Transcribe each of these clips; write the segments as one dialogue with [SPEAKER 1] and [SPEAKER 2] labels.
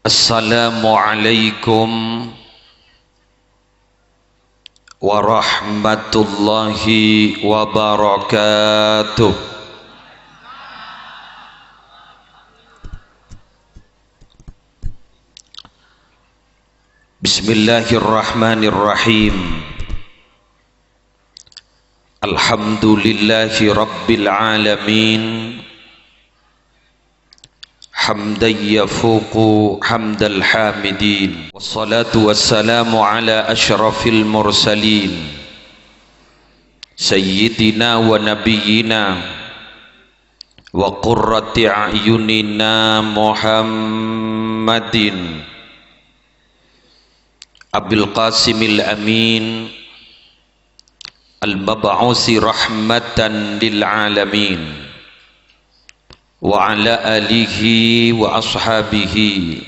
[SPEAKER 1] Assalamualaikum warahmatullahi wabarakatuh. Bismillahirrahmanirrahim. Alhamdulillahi rabbil alamin. Hamdan yafuqu hamdal hamidin. Wassalatu wassalamu ala asyrafil mursalin Sayyidina wa nabiyyina wa qurrati a'yunina Muhammadin Abil Qasimil Amin Al-Mab'usi rahmatan lil alamin wa ala alihi wa ashabihi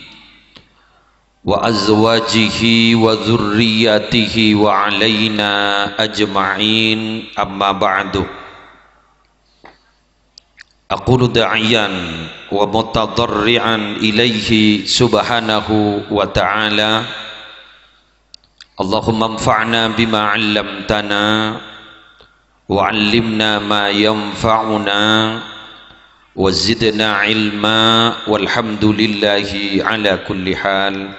[SPEAKER 1] wa azwajihi wa dhurriyyatihi wa alaina ajma'in, amma ba'du. Aqulu da'iyan wa mutadarri'an ilaihi subhanahu wa ta'ala. Allahumma anfa'na bima 'allamtana wa 'allimna ma yanfa'una wazidna ilma walhamdulillahi ala kulli hal.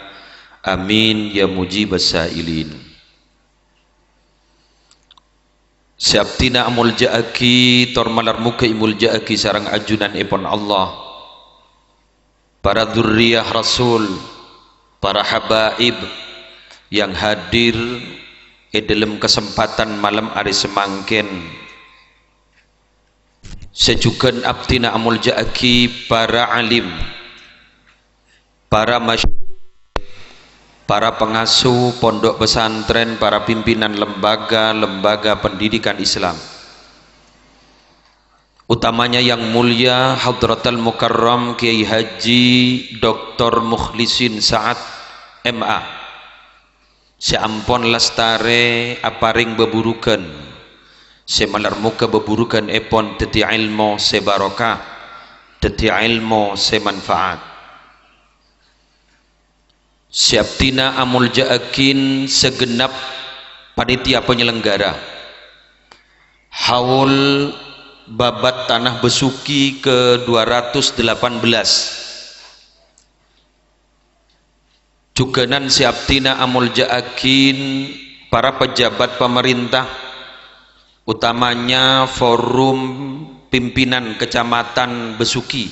[SPEAKER 1] Amin ya mujibas sailin. Siaptina amul ja'aki tor malar muka imul ja'aki sarang ajunan ipon Allah, para dzurriyyah Rasul, para habaib yang hadir dalam kesempatan malam hari semangken. Sejukan abdina amul ja'aki para alim, para masyarakat, para pengasuh pondok pesantren, para pimpinan lembaga-lembaga pendidikan Islam, utamanya yang mulia Hadratul Mukarram Kiai Haji Dr. Mukhlisin Sa'ad MA. Seampon lastare aparing beburukan, semalar muka beburukan epon teti ilmu sebarokah, teti ilmu semanfaat. Siaptina amul ja'akin segenap panitia penyelenggara haul babat tanah besuki ke 218. Juganan siaptina amul ja'akin para pejabat pemerintah, utamanya forum pimpinan kecamatan Besuki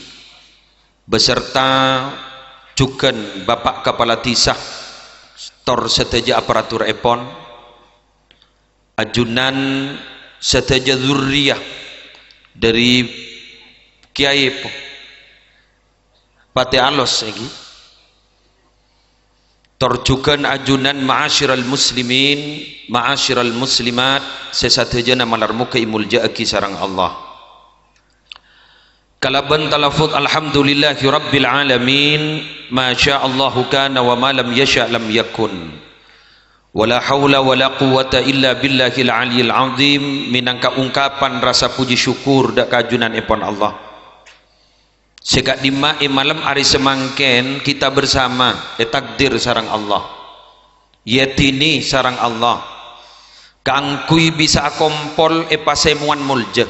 [SPEAKER 1] beserta jugan Bapak Kepala Tisah tor seteja aparatur epon, ajunan seteja dzurriyyah dari Kiai Pate Alos lagi, torjukan ajunan ma'asyiral muslimin ma'asyiral muslimat sesatejana malar muka imul ja'aki sarang Allah. Kalaban talafut alhamdulillahi rabbil alamin, ma sya'allahu kana wa ma lam yasha' lam yakun, wala hawla wala quwwata illa billahil aliyil azim. Minangka ungkapan rasa puji syukur dak kajunan epon Allah. Sekak dima malam hari semangken kita bersama takdir sarang Allah, yetini sarang Allah kangkui bisa kompol pasemuan mulja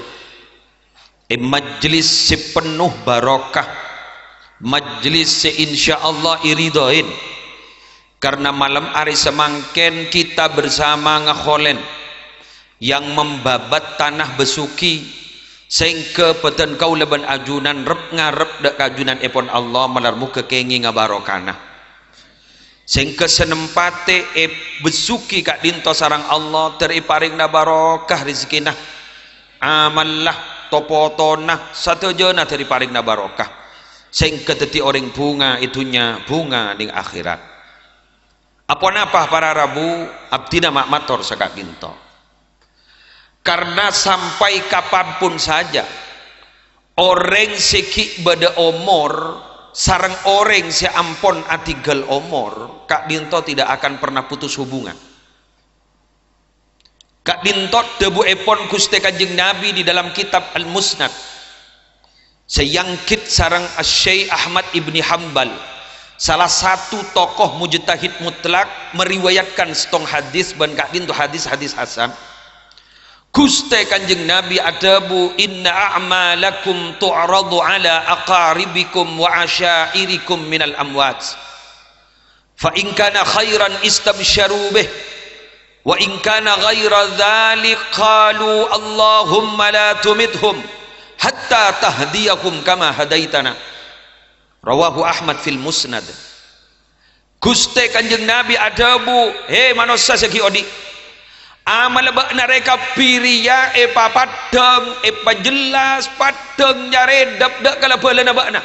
[SPEAKER 1] majlis sepenuh barokah, majlis seinsyaallah iridoin, karena malam hari semangken kita bersama ngakholen yang membabat tanah Besuki sehingga peten kau leban ajunan rep ngarep dak kajunan epon Allah malar muka kengi ngabarokana, sehingga senempate Besuki kak dinto sarang Allah teriparing na barokah rezekinah amallah topotonah satu jona teriparing na barokah, sehingga teti orang bunga itunya bunga ning akhirat. Apa para rabu abdina mak mator sakak dinto, karena sampai kapanpun saja orang seki bada omor sarang orang seampon atigal omor, kak dinto tidak akan pernah putus hubungan. Kak dintot debu epon kuste kanjeng Nabi di dalam kitab Al-Musnad, seyangkit sarang Asy-Syaikh Ahmad ibni Hanbal salah satu tokoh mujtahid mutlak meriwayatkan setong hadis ban kadin tu hadis hasan. Guste Kanjeng Nabi adabu inna a'malakum tu'radu ala aqaribikum wa asyairikum minal amwat fa in kana khairan istabsharu bih wa in kana ghaira dhalik qalu Allahumma la tumidhum hatta tahdiyahum kama hadaitana. Rawahu Ahmad fil Musnad. Guste Kanjeng Nabi adabu he manusia segi odi amal bakna reka piria epa padang epa jelas padang nyaredap dak kala balana bakna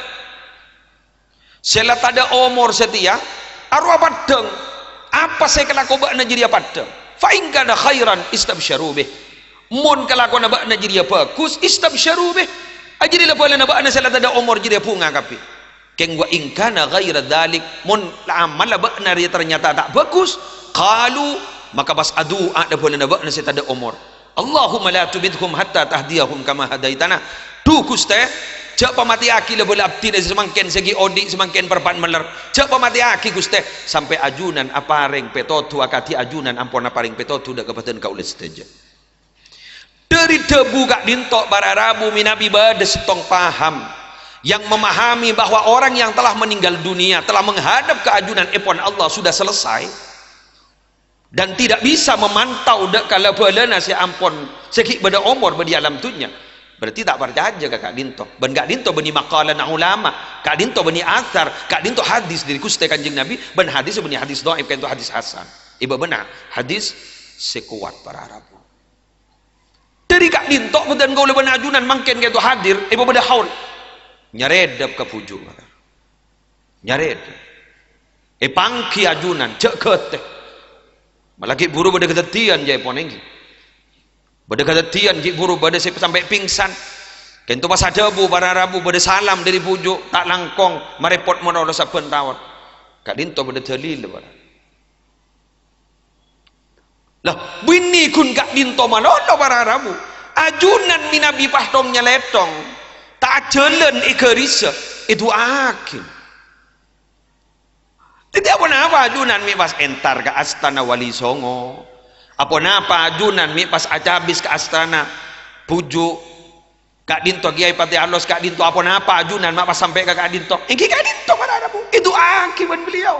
[SPEAKER 1] sela tada umur setia arwah padang apa saya kelako bakna jadi padang fa in kana khairan istabsyaru bih mun kelako na bakna jadi bagus istabsyaru bih ajri la balana bakna sela tada umur jadi punga kapi keng wa in kana ghaira dzalik mun amal bakna ternyata tak bagus qalu maka bas adu ada boleh nabak nasi tada umur Allahumma la tubidhum hatta tahdiyahum kama hadaitana tu kuste jak pamati aki le boleh abdi semangken segi odi semangken perpan meler jak pamati aki kuste sampai ajunan apareng petotu akati ajunan ampon apareng petotu dak kabaten kaulah seteja dari debu kak dintok para rabu minabi bade setong paham yang memahami bahwa orang yang telah meninggal dunia telah menghadap ke ajunan epon Allah sudah selesai dan tidak bisa memantau dak kala balana si ampon seki bada umur badi alam dunya berarti tak percaya kak dinto ben kak dinto bani maqalan ulama kak dinto bani athar kak dinto hadis dari Gusti Kanjeng Nabi ben hadis bani hadis dhaif kan itu hadis hasan iba benar hadis sekuat para Arab dari kak dinto bedan gaul ben ajunan mangken gitu hadir iba beda haul nyaredap ke puju nyared pangki ajunan cek keteh malaki buru pada ketetian jai ponenggi pada ketetian jai buru pada sampai pingsan kentu pas ada bu para rabu pada salam dari pujuk tak langkong merepot menolak saben tawat kak dinto pada dalil lah bini kun kak dinto manolo para rabu ajunan minabi pahtongnya letong tak jalan ikerisa itu akin tidak apa ajunan mi pas entar ke Astana Wali Songo apa ajunan mi pas acabis ke Astana pujuk kak dinto kiai pati alos kak dinto apa ajunan mak pas sampai ke kak dinto iki kak dinto mana ada bu itu akibat beliau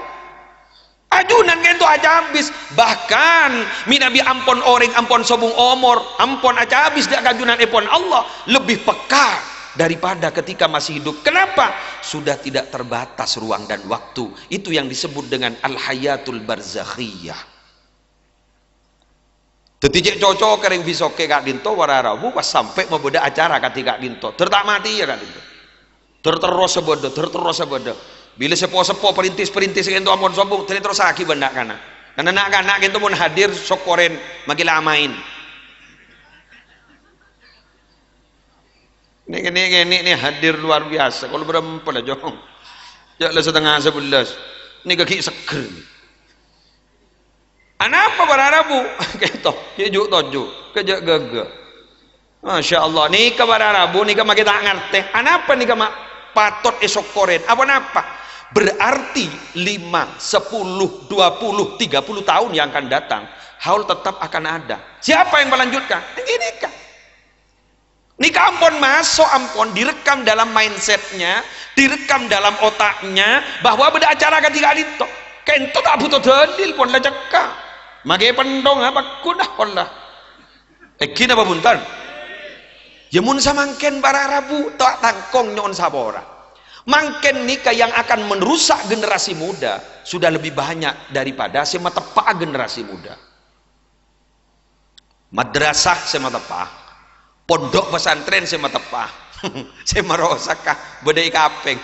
[SPEAKER 1] ajunan kan itu acabis bahkan mi nabi ampon orang ampon sobung omor ampon acabis dak ajunan epon Allah lebih peka daripada ketika masih hidup. Kenapa? Sudah tidak terbatas ruang dan waktu. Itu yang disebut dengan al-hayatul barzakhiyah. Tetijek cocok kering bisoke kak dinto wararabu pas sampai mau beda acara kati kak dinto tertak mati ya kak dinto terterus sebodo bila sepo perintis itu ampun sombong terus aki benda kana anak itu pun hadir sokoren makin main ini hadir luar biasa kalau berapa lah jong ya setengah 11 ini kaki seger apa bararabu ketok kejuk toju kejak gaga Masya Allah nih ke bararabu nih ke kita ngerti apa nih ke patot esok koren apa berarti 5, 10, 20, 30 tahun yang akan datang haul tetap akan ada siapa yang melanjutkan ini kan nikah ampun masuk ampun direkam dalam mindsetnya direkam dalam otaknya bahwa beda acara ketika itu kento tak butuh dalil pun lah cekak magai pendong apa kudah pun lah kina apa buntan ya mun samangken para rabu tak tangkong nyon sabora mangken nikah yang akan merusak generasi muda sudah lebih banyak daripada semetepa generasi muda madrasah semetepa pondok pesantren saya matepah saya merosakah badai kapeng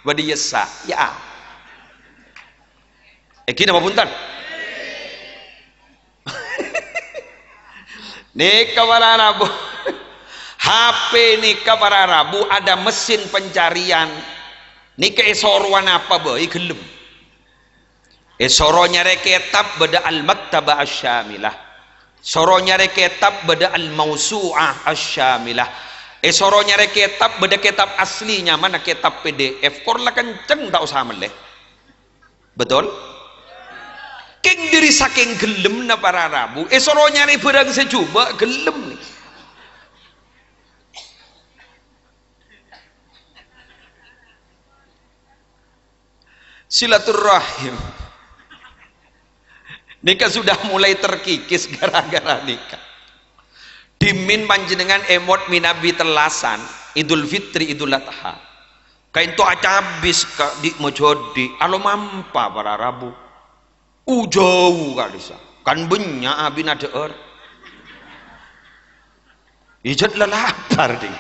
[SPEAKER 1] badai yesa ya kini apa punten nikah para rabu HP nikah para rabu ada mesin pencarian nikah esoruan apa boy gelem esoronya reketab beda al-maktabah asyamilah soronya reketab beda al-mausu'ah asyamilah soronya reketab beda kitab aslinya mana kitab PDF korla kenceng tak usah meleh Betul? Keng diri saking gelem na para Rabu soro nyari barang secoba gelem nih. Silaturahim nikah sudah mulai terkikis gara-gara nikah. Dimin panjenengan emot minabi telasan Idul Fitri Idul Adha kain to acabis ka di mojodi alo mampa para Rabu jauh kalisa kan benya abina deer ijat lalapar di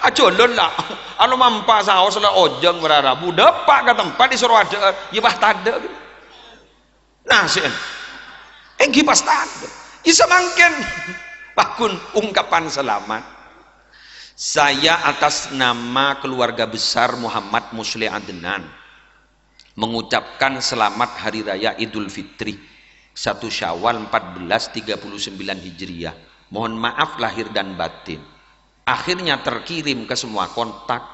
[SPEAKER 1] acolon lah alo mampa saos la ojeng para Rabu depak ke tempat disuruh ada ya bah tade nah sih enggi pas tade isa mangken pakun ungkapan selamat saya atas nama keluarga besar Muhammad Musli Adnan mengucapkan selamat Hari Raya Idul Fitri 1 Syawal 1439 Hijriah. Mohon maaf lahir dan batin. Akhirnya terkirim ke semua kontak.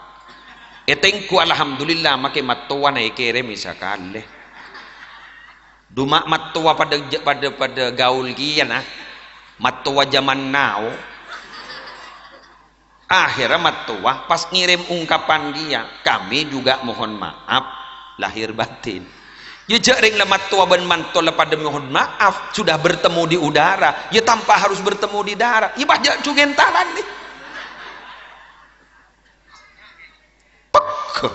[SPEAKER 1] Etengku alhamdulillah make mattua na kirim isakale. Duma mattua pada gaul kian ah. Mattua zaman now. Akhirnya mattua pas ngirim ungkapan dia, kami juga mohon maaf lahir batin. Ya jaring lemat tua ben mantol pada mohon maaf sudah bertemu di udara. Ya tanpa harus bertemu di darat. Ya banyak cugentalan nih. Pek.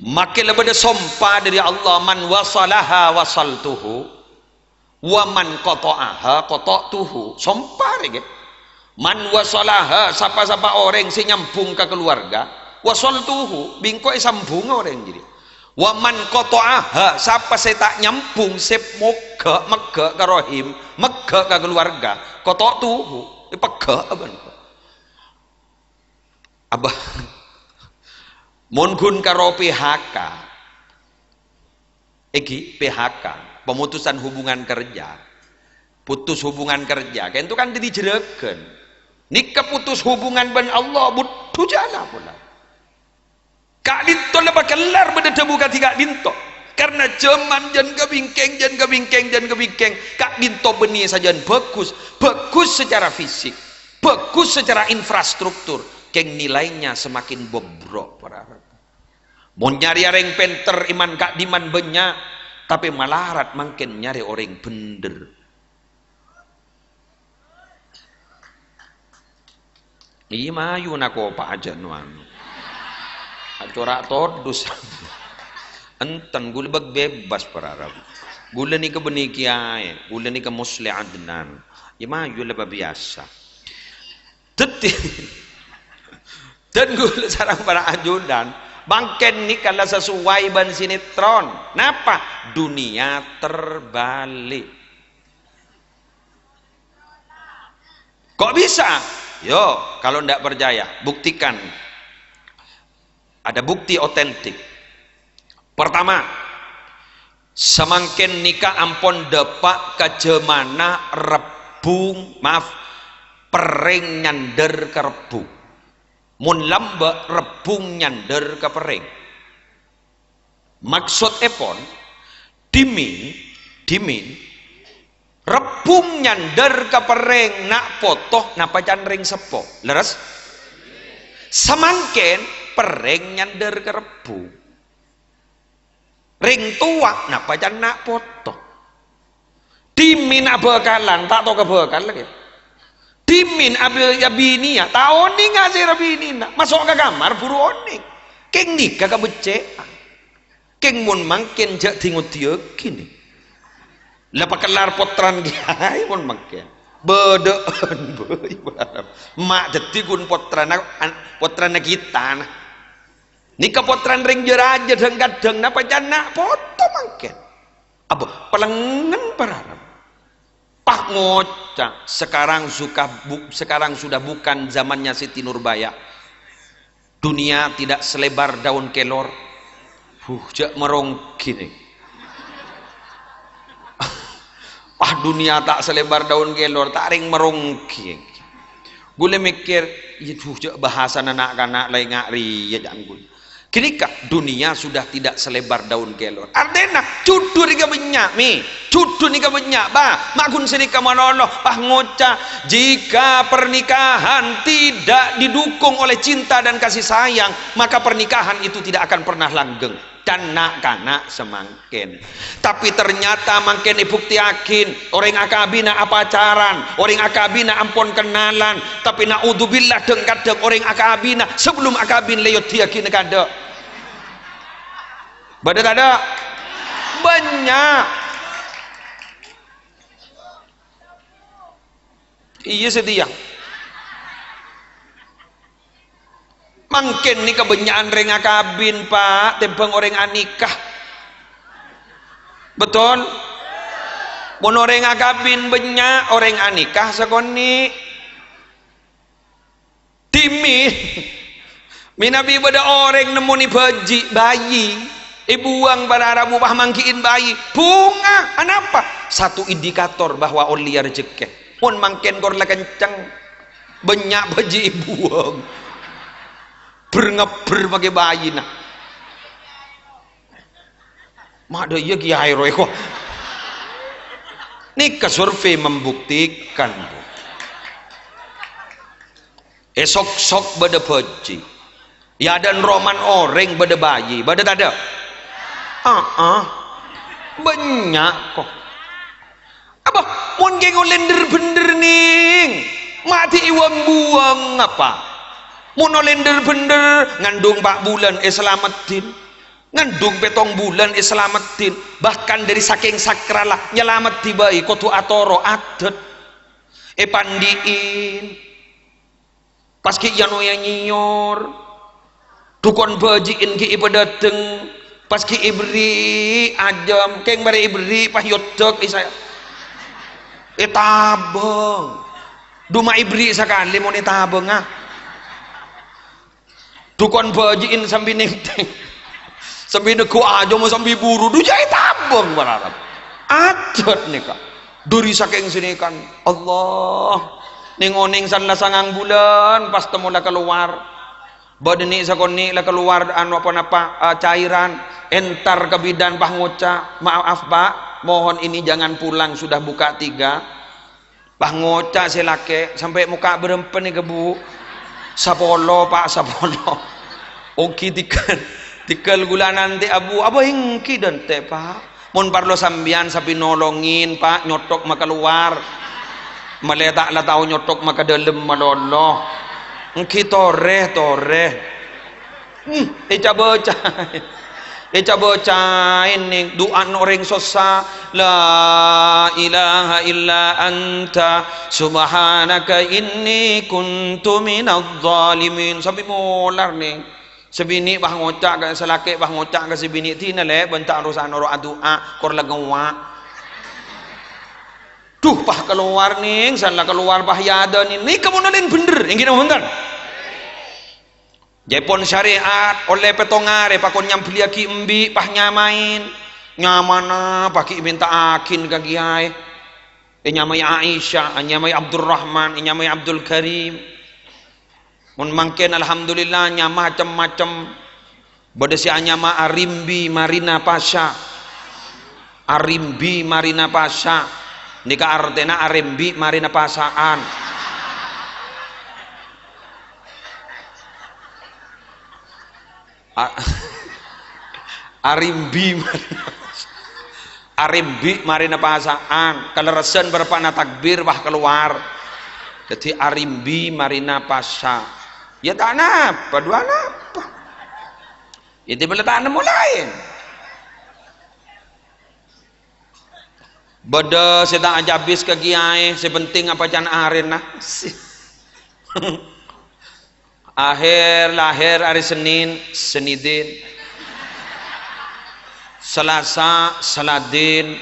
[SPEAKER 1] Makin lebih sompa dari Allah man wasalaha wasaltuhu wa man qata'aha qata'tuhu. Sompa nih. Man wasalaha sapa-sapa orang si nyambung ke keluarga wasaltuhu bingko sambung orang jadi waman qata'aha sapa saya tak nyambung sep mega ka rahim mega ka keluarga qata'tuhu pega abah mun gun karo PHK iki PHK pemutusan hubungan kerja putus hubungan kerja kan itu kan dijerekeun nikah putus hubungan ben Allah butuh jana pula kak dinto lepas kelar benda buka tiga dinto karena cuman jan kebingkeng kak dinto benih saja bagus secara fisik bagus secara infrastruktur keng nilainya semakin bobrok para mau nyari orang penter iman kak diman banyak tapi malarat makin nyari orang bener. Iya mayu nako pak aja nuan. Corak todus. Enten gula bebas para Arab. Gula ni ke benih kiai, gula ni ke Musli Adnan. Iya mayu lebih biasa. Teti. Dan gula sarang para ajudan. Bangken ni kalau sesuai ban sinetron. Napa? Dunia terbalik. Kok bisa? Yo, kalau tidak percaya, buktikan. Ada bukti otentik. Pertama, semakin nikah ampun depak kejemana rebung, maaf, pereng nyander ke rebung. Mun lamba rebung nyander ke pereng. Maksud epon, dimin, rebung nyander ke pereng nak potoh napa jan ring sepo leres semangken pereng nyander ke rebung ring tua napa jan nak potoh dimin abekalan tak tahu kebekal lagi dimin abil ya bini ya tahu nih ngasih rabini nak masuk ke kamar buru oning keng nikah ke becean keng mun mangken jak tingut dia gini lepas kelar potran kiai pun makin bedaan mak jadi gun potran kita ni ke potran ring jeraja kadang napa jana foto makin apa pelengan pararap pak ngocak sekarang sudah bukan zamannya Siti Nurbaya dunia tidak selebar daun kelor jak merong gini dunia tak selebar daun kelor tak ring merongki gue mikir itu bahasa anak-anak lain ngari ya jangan gue Kini kah dunia sudah tidak selebar daun kelor. Artinya cudur ika banyak mi, cudur ika banyak bah. Makun sini kamanono pah ngoca. Jika pernikahan tidak didukung oleh cinta dan kasih sayang, maka pernikahan itu tidak akan pernah langgeng. Dan nak kanak semangkin. Tapi ternyata mangkin ibukti yakin orang akabina apa pacaran, orang akabina ampun kenalan. Tapi naudzubillah kadang orang akabina sebelum akabin leyot yakin kada. Badat ada banyak. Iya setia. Mungkin ni kebanyakan orang akabin pak, tempeng orang anikah. Betul? Mun orang akabin banyak, orang anikah sekoni. Timi. Minabi pada orang nemu ni bayi. Buang bararamu bah mangkiin bayi bunga anapa satu indikator bahwa olia rezeki pun mangken kor la kencang banyak baji buang berngeber pakai bayi nah mak ada iya kiai roy kok nih ke survei membuktikan esok beda baji ya dan roman orang beda bayi beda tak ada banyak kok apa mun geng olender bener ning mati iwang buang apa mun olender bener ngandung 4 bulan selamatin ngandung 7 bulan selamatin bahkan dari saking sakralah nyelamat tibai kotu atoro adet pandiin paski yano yang nyior dukon bajiin ki ibadateng paski ibri ajam keng bare ibri pah yotek saya tabeng duma ibri sekali mau tabeng dukon bajiin sambil nenteng sambil neku aja mau sambil buru du jai tabeng berharap adat nih kak duri saking sini kan Allah ningoning sanla sangang bulan pas temula keluar badeni sakoni la keluar anu apa cairan entar ke bidan pah ngoca maaf pak mohon ini jangan pulang sudah buka 3 pah ngoca silake sampai muka berempen nih kebu sapolo pak sapolo oki tikal gula nanti abu apa hingki dan teh pak mun parlo sambian sapi nolongin pak nyotok maka keluar meletak lah tahu nyotok maka dalam malolo engki toreh bocah ini doa orang sosa la ilaha illa anta subhanaka inni kuntu minadh dhalimin sampai molar nih sebini bah ngocak ke selake bah ngocak ke sebini tina le bentak urusan ora doa kor lagawa duh pah keluar nih salah keluar pah yada nih kamu nolin bener yang gini bener Jepon syariat oleh petongare pakon nyampliaki embi pah nyamain nyamana paki minta akin ke kiai nyamai Aisyah nyamai Abdurrahman nyamai Abdul Karim mun mangken alhamdulillah nyama macam-macam badasi nyama Arimbi Marina Pasha Arimbi Marina Pasha nika artena Arimbi Marina Pasaan Arimbi Marina Pasaan kaleresan berpana takbir bah keluar jadi Arimbi Marina Pasha ya tak napa dua napa itu boleh tak lain bodoh sedang aja habis ke kiai sepenting apa can arena akhir lahir hari Senin Senidin Selasa Saladin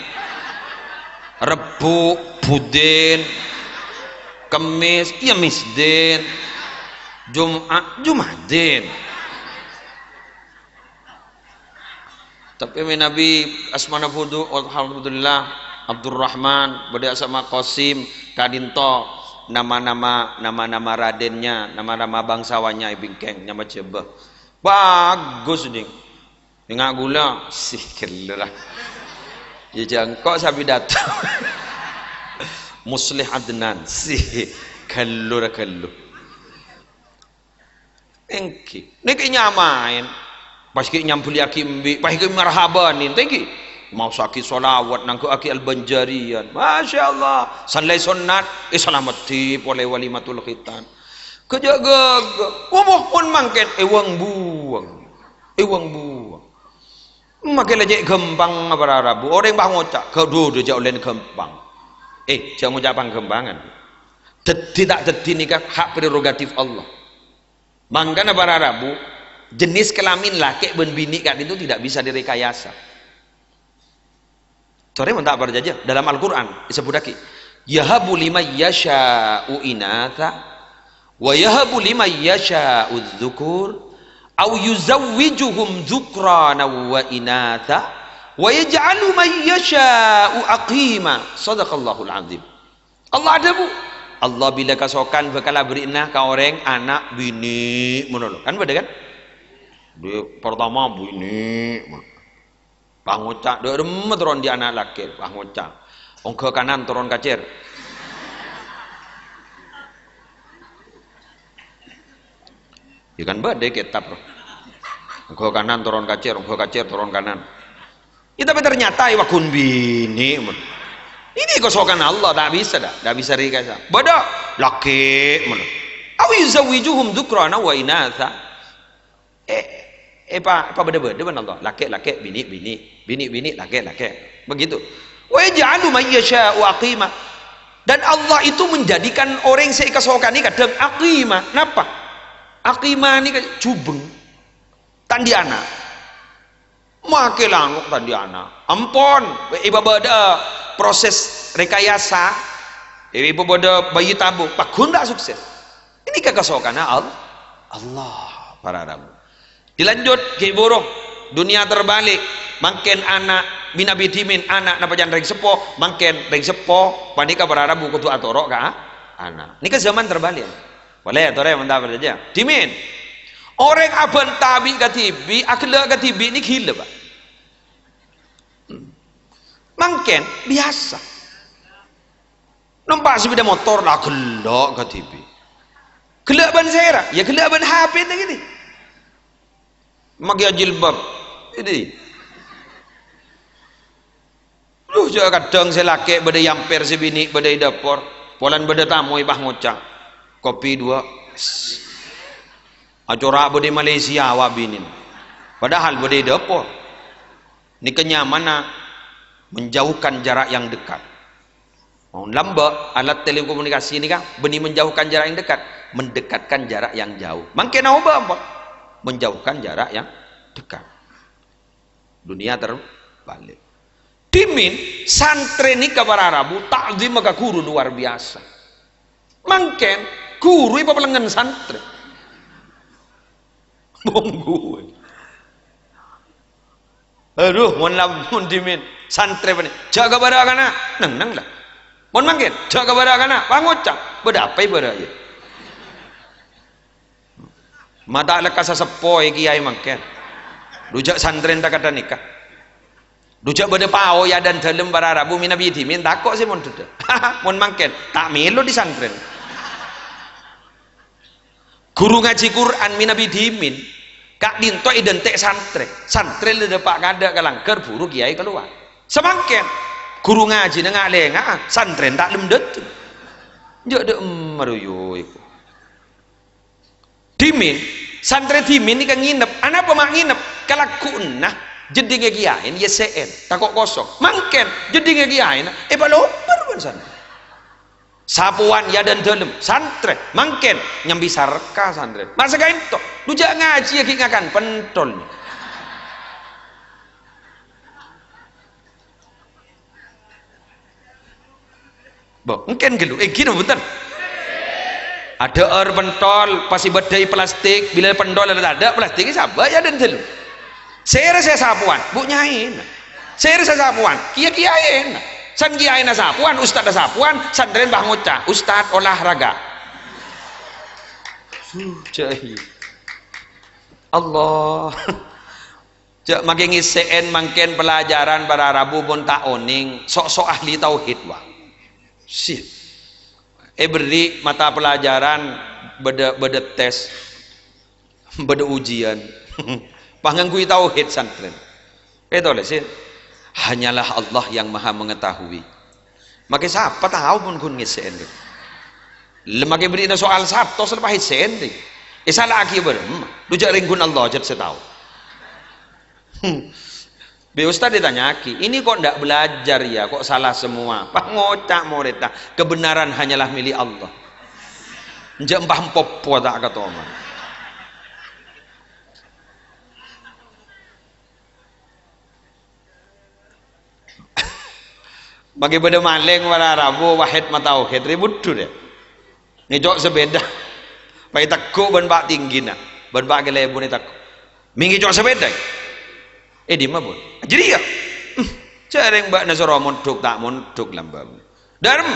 [SPEAKER 1] Rebu Budin Kemis Misdin Jumat Jumadin tapi Nabi asmana fudu alhamdulillah Abdurrahman beda sama Qasim kadinto nama-nama radennya nama-nama bangsawannya bingkeng nama coba Bagus nih. Dengan gula sih kelah. Ya jangkok sapi datang. Muslih Adnan sih kallu. Engki. Nek nyamain. Pas ki nyampuli aki mbi, pas ki marhabanin tengki. Mau sakit solawat nang aki al-Banjarian. Masya Allah. Sanlai sunat salamati oleh walimatul khitan. Kejaga. Wah pun mangken ewang buang. Makin lejek gempang apa Rabu. Orang bang ngocak kedua dia oleh gempang. Jangan ngucapan gembangan. Tidak nikah hak prerogatif Allah. Mangkana para Rabu jenis kelamin laki dan bini kan itu tidak bisa direkayasa. Sore mentak berjajah dalam Al-Quran disebut lagi yahabu liman yasha'u inatha wa yahabu liman yasha'u dzukur au yuzawwijuhum dzukrana wa inatha wa yaj'alu man yasha'u aqima. Shadaqallahul azim. Allah ada bu. Allah bila kasokan bakal berinah ka orang anak bini menolak kan beda kan? Dia pertama bini pangocak dia remet turun di anak laki pangocak ongke kanan turun kacir ya kan beda kitab ongke kanan turun kacir turun kanan ya tapi ternyata ya wakun bini ini kosokan Allah tak bisa rekayasa beda laki aw yuzawijuhum dzukrana wa inatha apa beda-beda benar Allah laki-laki bini laki-laki begitu wa yaj'alu man yasha'u aqima dan Allah itu menjadikan orang seikasokan ini kadang aqima napa aqima ini cubeng tandi anak make languk tandi anak ampun ibu beda proses rekayasa ibu beda bayi tabung pakun tak sukses ini kekasokan Allah para Rabu. Dilanjut ke burung dunia terbalik makin anak binabi timin anak napa jangan ring sepo makin ring sepo panika berharap buku tu atorok ka anak ini ke zaman terbalik boleh atore mentah saja timin orang aban tabi katibi akla katibi ini gila pak makin biasa nampak sepeda motor lah gelak katibi gelak ban sera ya gelak ban HP gini magia jilbab ini lu juga kadang saya laki beda yamper sebini beda dapur polan beda tamu ibah ngocak kopi dua acora beda Malaysia wabinin padahal beda dapur ini kenyamanan menjauhkan jarak yang dekat mau lamba alat telekomunikasi ini kan benih menjauhkan jarak yang dekat mendekatkan jarak yang jauh makin apa menjauhkan jarak yang dekat dunia terbalik dimin santri ini kabar Arabu takzim maka guru luar biasa mangken guru itu pelengan santri bonggu aduh mun dimin santri ini jaga barakana nang lah mun mangken jaga barakana pangocak bedapai beraya mata lekas sepoi kiai mangken rujak santren tak ada nikah rujak bade pao ya dan dalam para Rabu minabi dimin takok sih mun duda mun mangken tak melo di santren guru ngaji Quran minabi dimin kak dinto identik santren le pak kada kalangker buru kiai keluar semangken guru ngaji nang alenga santren tak lemdet njok de maruyo iku dimin santri dimin ini kan nginep anak apa mak nginep kalakun nah jadi ngegiain YSN takok kosong mangken jadi ngegiain balopar pun sana sapuan ya dan dalam santri mangken nyambi sarka santri masa kain to dujak ngaji ya ngakan pentol bo mungkin gelu gini betul ada air pentol pasti badai plastik bila pentol ada plastik sabar ya dan dulu saya rasa sapuan bu nyain saya rasa sapuan kiai san kiai na sapuan ustad na sapuan santren bah ngocah ustad olahraga Allah. Cek makin ngiseen makin pelajaran para Rabu pun tak oning sok-sok ahli tauhid wah. Sih. Beri mata pelajaran beda tes beda ujian. Panggangkui tauhid santren. Itu oleh sih. Hanyalah Allah yang Maha mengetahui. Maka siapa tahu pun kun ngiseen. Lemake beri soal Sabtu selepas hisen deh. Salah lagi ber. Lu jaring kun Allah jad setahu. Be Ustaz ditanyaki, ini kok ndak belajar ya, kok salah semua? Pak ngocak muridnya, kebenaran hanyalah milik Allah. Nje empah empopo tak kata omah. Bagi pada maling wala Rabu wahid matauhid ribut tu deh. Ngejok sepeda. Pai takku ban pak tinggi nak. Ban pak gelebu ni takku. Mingi jok sepeda. Di mabun jadi ya careng mbak nasoro mondok tak mondok lambam darm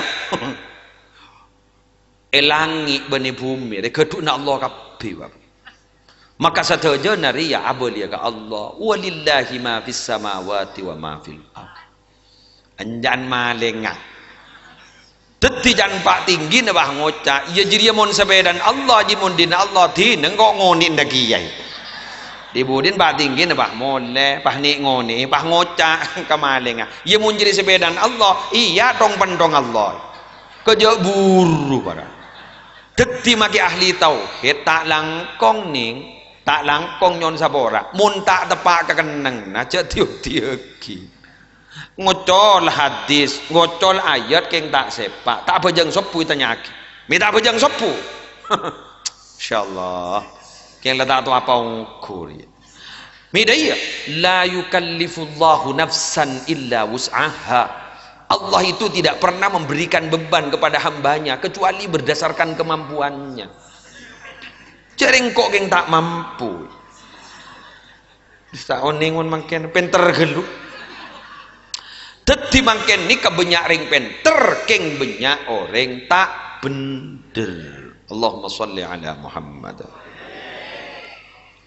[SPEAKER 1] elangi bani bumi keduna Allah kabeh maka sadaja nari ya abali ka Allah walillahi ma fis samawati wa ma fil ardh anjan malengah dadi jan pak tinggi na bah ngoca ya jadi mon sepedan Allah jimun din Allah din kok ngoni ndak kiai dibudin pak tinggi bah mole bah ni ngoni bah ngocak kemalinga ia munjiri sepedan Allah iya dong pendong Allah kerja buru para deti maki ahli tauhid tak langkong ning tak langkong nyon sabora mun tak tepak kekeneng nah cek tiuk-tiuki ngocol hadis ngocol ayat keng tak sepak tak bejeng sepu tanyaki minta bejeng sepu insyaallah yang letak tu apa ukur midaya la yukallifullahu nafsan illa wus'aha. Allah itu tidak pernah memberikan beban kepada hambanya kecuali berdasarkan kemampuannya. Jaring kok yang tak mampu bisa oningun makin penter gelu dadi makin ni kebenyak ring penter keng benyak orang tak bener. Allahumma sholli ala Muhammad.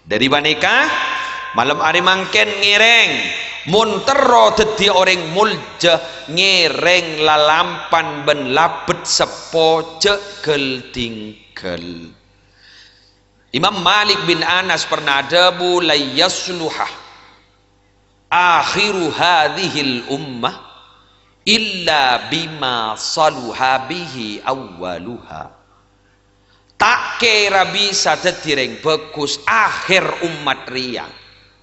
[SPEAKER 1] Dari baneka malam hari mangken ngireng muntero dadi orang mulja ngireng lalampan ben labet sepo cekel tinggal. Imam Malik bin Anas pernah dabu layasluha akhiru hadhil ummah illa bima saluha bihi awwaluha. Tak kira bisa tetireng bagus akhir umat ria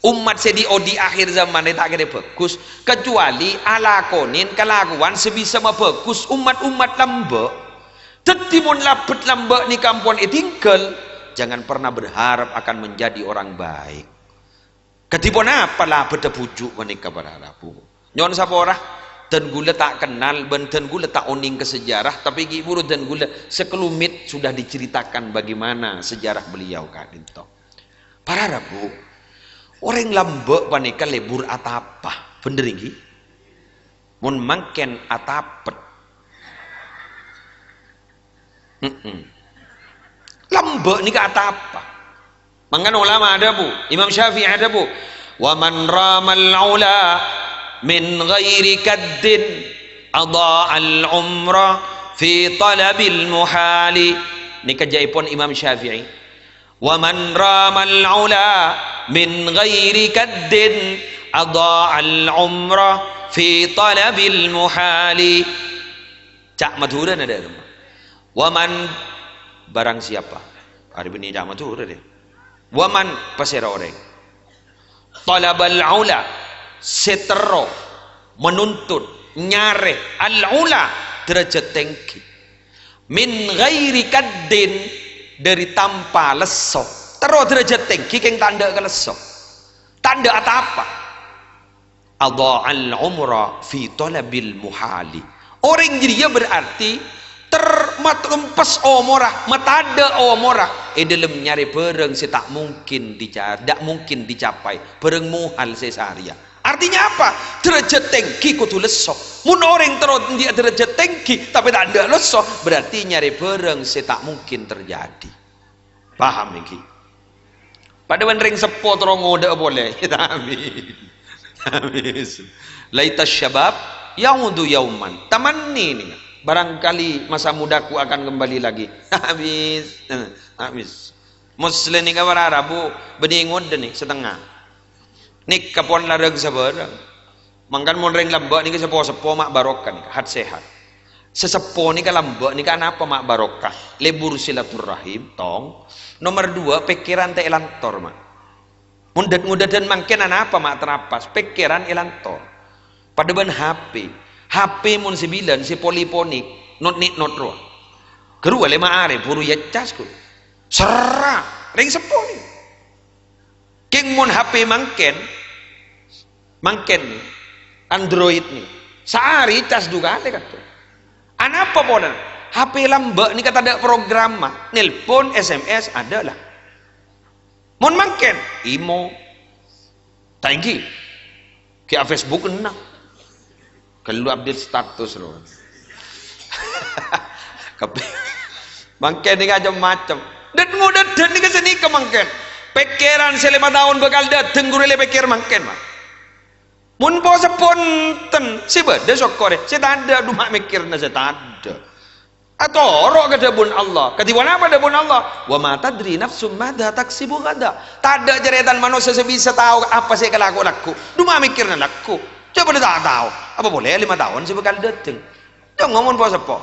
[SPEAKER 1] umat sedio di akhir zaman ini tak kira bagus kecuali alakonin kelakuan sebisa bagus umat-umat lambek tetimun labet lambek ni kampung tinggal jangan pernah berharap akan menjadi orang baik ketipun apalah beda pujuk menikah berharapu nyon sapora dan gula tak kenal dan gula tak oning ke sejarah tapi giburu dan gula sekelumit sudah diceritakan bagaimana sejarah beliau kadinto para Rabu orang lambek panika lebur atapa bener iki mun mangken atapet lambek nika atapa mangan ulama ada bu Imam Syafi'i ada bu wa man ramal ula min ghairi kaddin adha'al umra fi talabil muhali ni kejaipun Imam Syafi'i wa man ramal ula min ghairi kaddin adha'al umra fi talabil muhali cak madura ada rumah wa man barang siapa hari ini cak madura deh wa man pasira orang talabal ula setero menuntut nyare al-ula derajat tinggi min ghairi kaddin dari tanpa leso terus derajat tinggi keng tanda ke leso tanda apa adha'al umra fi talabil muhali orang dia berarti termatlempes omorah matada omorah dalam nyari bareng si tak mungkin dicari tak mungkin dicapai bareng muhal sesaria. Artinya apa? Derajat tinggi kudu leso. Mun orang terus dia derajat tinggi tapi tak ada leso, berarti nyari bareng tak mungkin terjadi. Paham iki? pada ring sepo terongo dak boleh amin habis laita syabab yaudu yauman tamanni nih barangkali masa mudaku akan kembali lagi habis muslim ni kabar Arabu beningod nih setengah nik kapon lareg sabarang mangkan mon ring lambak ni sepo-sepo mak barokah nih hat sehat sesepo ni lambak ni kan apa mak barokah lebur silaturahim tong nomor 2 pikiran teh elantor mak mudat dan mangken apa mak terapas pikiran elantor pada ban HP mun 9 si poliponik not ro kedua 5 are puru ya casku serah ring sepo ni king mun HP mangken ni Android ni sehari cas juga ada kata apa podan HP lambak ni kata ada program mah nelpon SMS ada lah mun mangken imo tangki ke Facebook enak kalau update status loh mangken ni macam dan mudah dan ni kesini ke mangken pikiran selama tahun bakal dateng gurele pikir mangken mah mun po seponten si beda sokore si tanda dumak mikirna si tanda atau rok kada bun Allah ketiwan apa ada bun Allah wa ma tadri nafsum madha taksibu gada tada jeretan manusia sebisa tahu apa sih kelaku laku dumak mikirna laku coba dia tak tahu apa boleh 5 tahun si bakal dateng jangan ngomong po sepo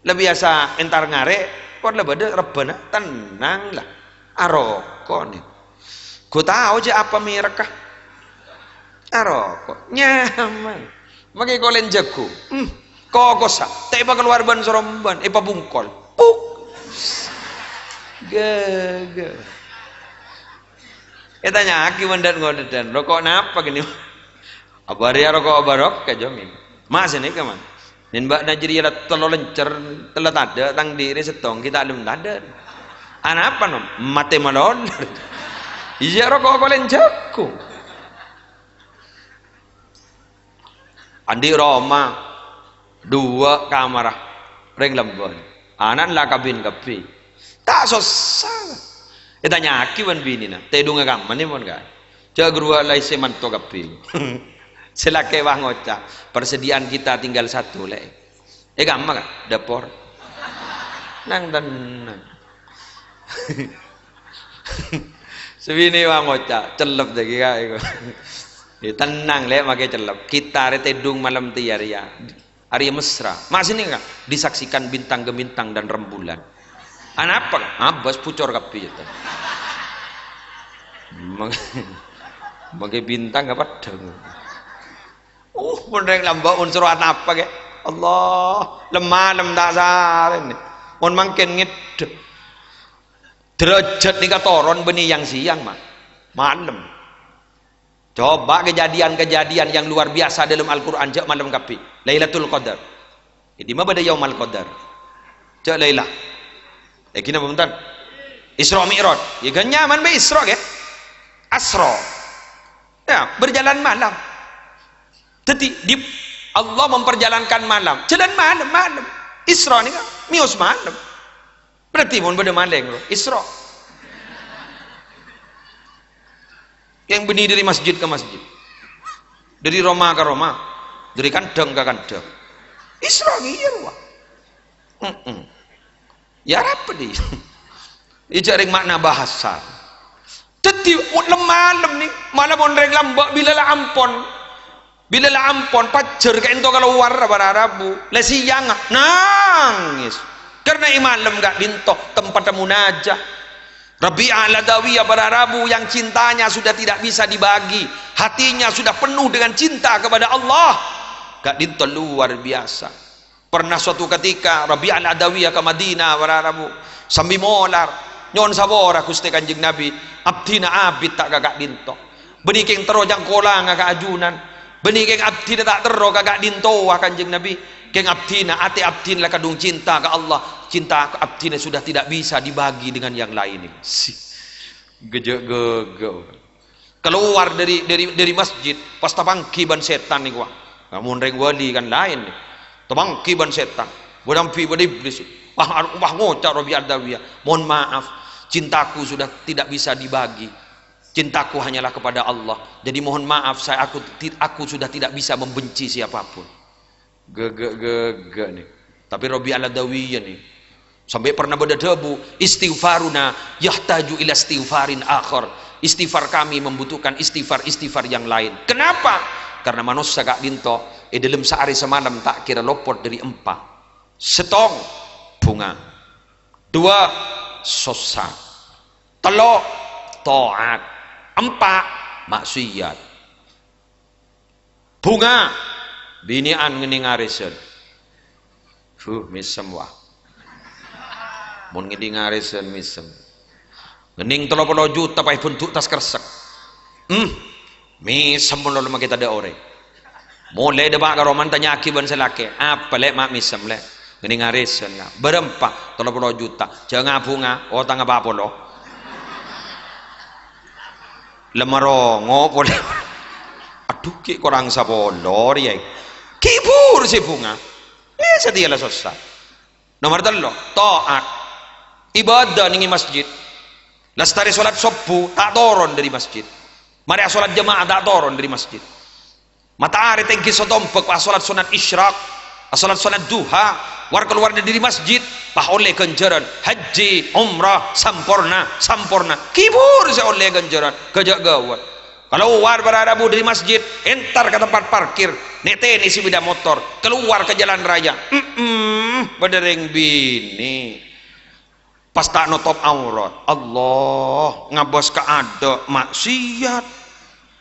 [SPEAKER 1] lebih biasa entar ngare kok lebih ada rebana tenang lah aroko nih ku tahu je apa mirekah aroko nyaman makai kolen jago kokosa tak ipa keluar ban soromban ipa bungkol puk gaga tanya aki mandat ngodedan rokok napa gini abari rokok abarok kajomin mas ini kaman nin mbak najri ya telo lencer telat ada tang diri setong kita belum ada apa nom mate malon iya rokok kolen jago andi Roma 2 kamar ring lembon anan lah kabin kapi tak susah tanya aki wan bini na tedunga kaman ni mon kan jaga gua lai semanto kapi selake wah ngocak persediaan kita tinggal 1 le kamar kan dapur nang tenang sebini wah ngocak celep lagi kak tenang le makai celep kita retedung malam tiar ya hari mesra masih ini enggak disaksikan bintang gemintang dan rembulan apa abas pucor kapi itu makai bintang apa deng pun lambak unsur apa ke Allah lemah lem dasar ini mon mangken ngid derajat nika toron benih yang siang mah malam coba kejadian-kejadian yang luar biasa dalam Al-Quran cak malam kapi Lailatul Qadar ini mah pada Yaumul Qadar cak Lailah kena bentar Isra Mi'raj ya kan nyaman be Isra ke Asra ya berjalan malam jadi Allah memperjalankan malam jalan malam Isra ni kan mius malam berarti pun pada malam Isra yang benih dari masjid ke masjid dari Roma ke Roma dari kandang ke kandang Isra gitu ya apa dia dicaring makna bahasa jadi malam nih malam onreng lambak bila lah ampon pajar ke ento kalau war Arabu le siang nangis karena malam gak bintok tempat munajah Rabi'ah Al-Adawiyah para Arabu yang cintanya sudah tidak bisa dibagi hatinya sudah penuh dengan cinta kepada Allah gak dintol luar biasa pernah suatu ketika Rabi'ah Al-Adawiyah ke Madinah para Arabu sambil molar nyon sabora kusti kanjeng Nabi abdina abid tak gak dinto beniking terojang kolang agak ajunan beniking abdina tak tero gak dinto kanjeng Nabi keng abdina ati abdin lah kadung cinta ke Allah cinta abdina sudah tidak bisa dibagi dengan yang lain si gege keluar dari masjid pas tabangki ban setan nih gua namun reng wali kan lain nih tabangki ban setan bodampi bod iblis wah ngocak Rabi'ah Adawiyah mohon maaf Cintaku sudah tidak bisa dibagi. Cintaku hanyalah kepada Allah. Jadi mohon maaf, aku sudah tidak bisa membenci siapapun. Nih. Tapi Robi Al-Adawiyah nih, sampai pernah berdebu, istighfaruna yahtaju ila istighfarin akhar. Istighfar kami membutuhkan istighfar yang lain. Kenapa? Karena manusia gak dinto dalam sehari semalam tak kira lopot dari 4. Setong bunga, 2 sosa, 3 taat, 4 maksiat. Bunga binian ngene ngaresen. Misem wah. Mun ngedi ngaresen misem. Ngening 30 juta pai bentuk tas kresek. Misem mun lo kita ada ore. Mulai debak karo man tanya akiban selake. Apa lek mak misem lek. Ngening ngaresen lah. Berempat 30 juta. Jangan bunga, oh tang apa lo. Lemarongo boleh. Aduh ki korang sapolor ya. Kibur si bunga. Setialah susah. Nomor 3 taat. Ibadah ning masjid. Lastari salat subuh tak turun dari masjid. Mari salat jemaah tak turun dari masjid. Matahari tengki sotompek pas salat sunat isyraq, salat duha, war keluar dari masjid, pah oleh ganjaran haji, umrah sampurna. Kibur saya oleh ganjaran, gajak gawat. Kalau war beradabu dari masjid, entar ke tempat parkir, neteni si beda motor, keluar ke jalan raya. Bedereng bini. Pas tak notop aurat, Allah ngabos ke ada maksiat,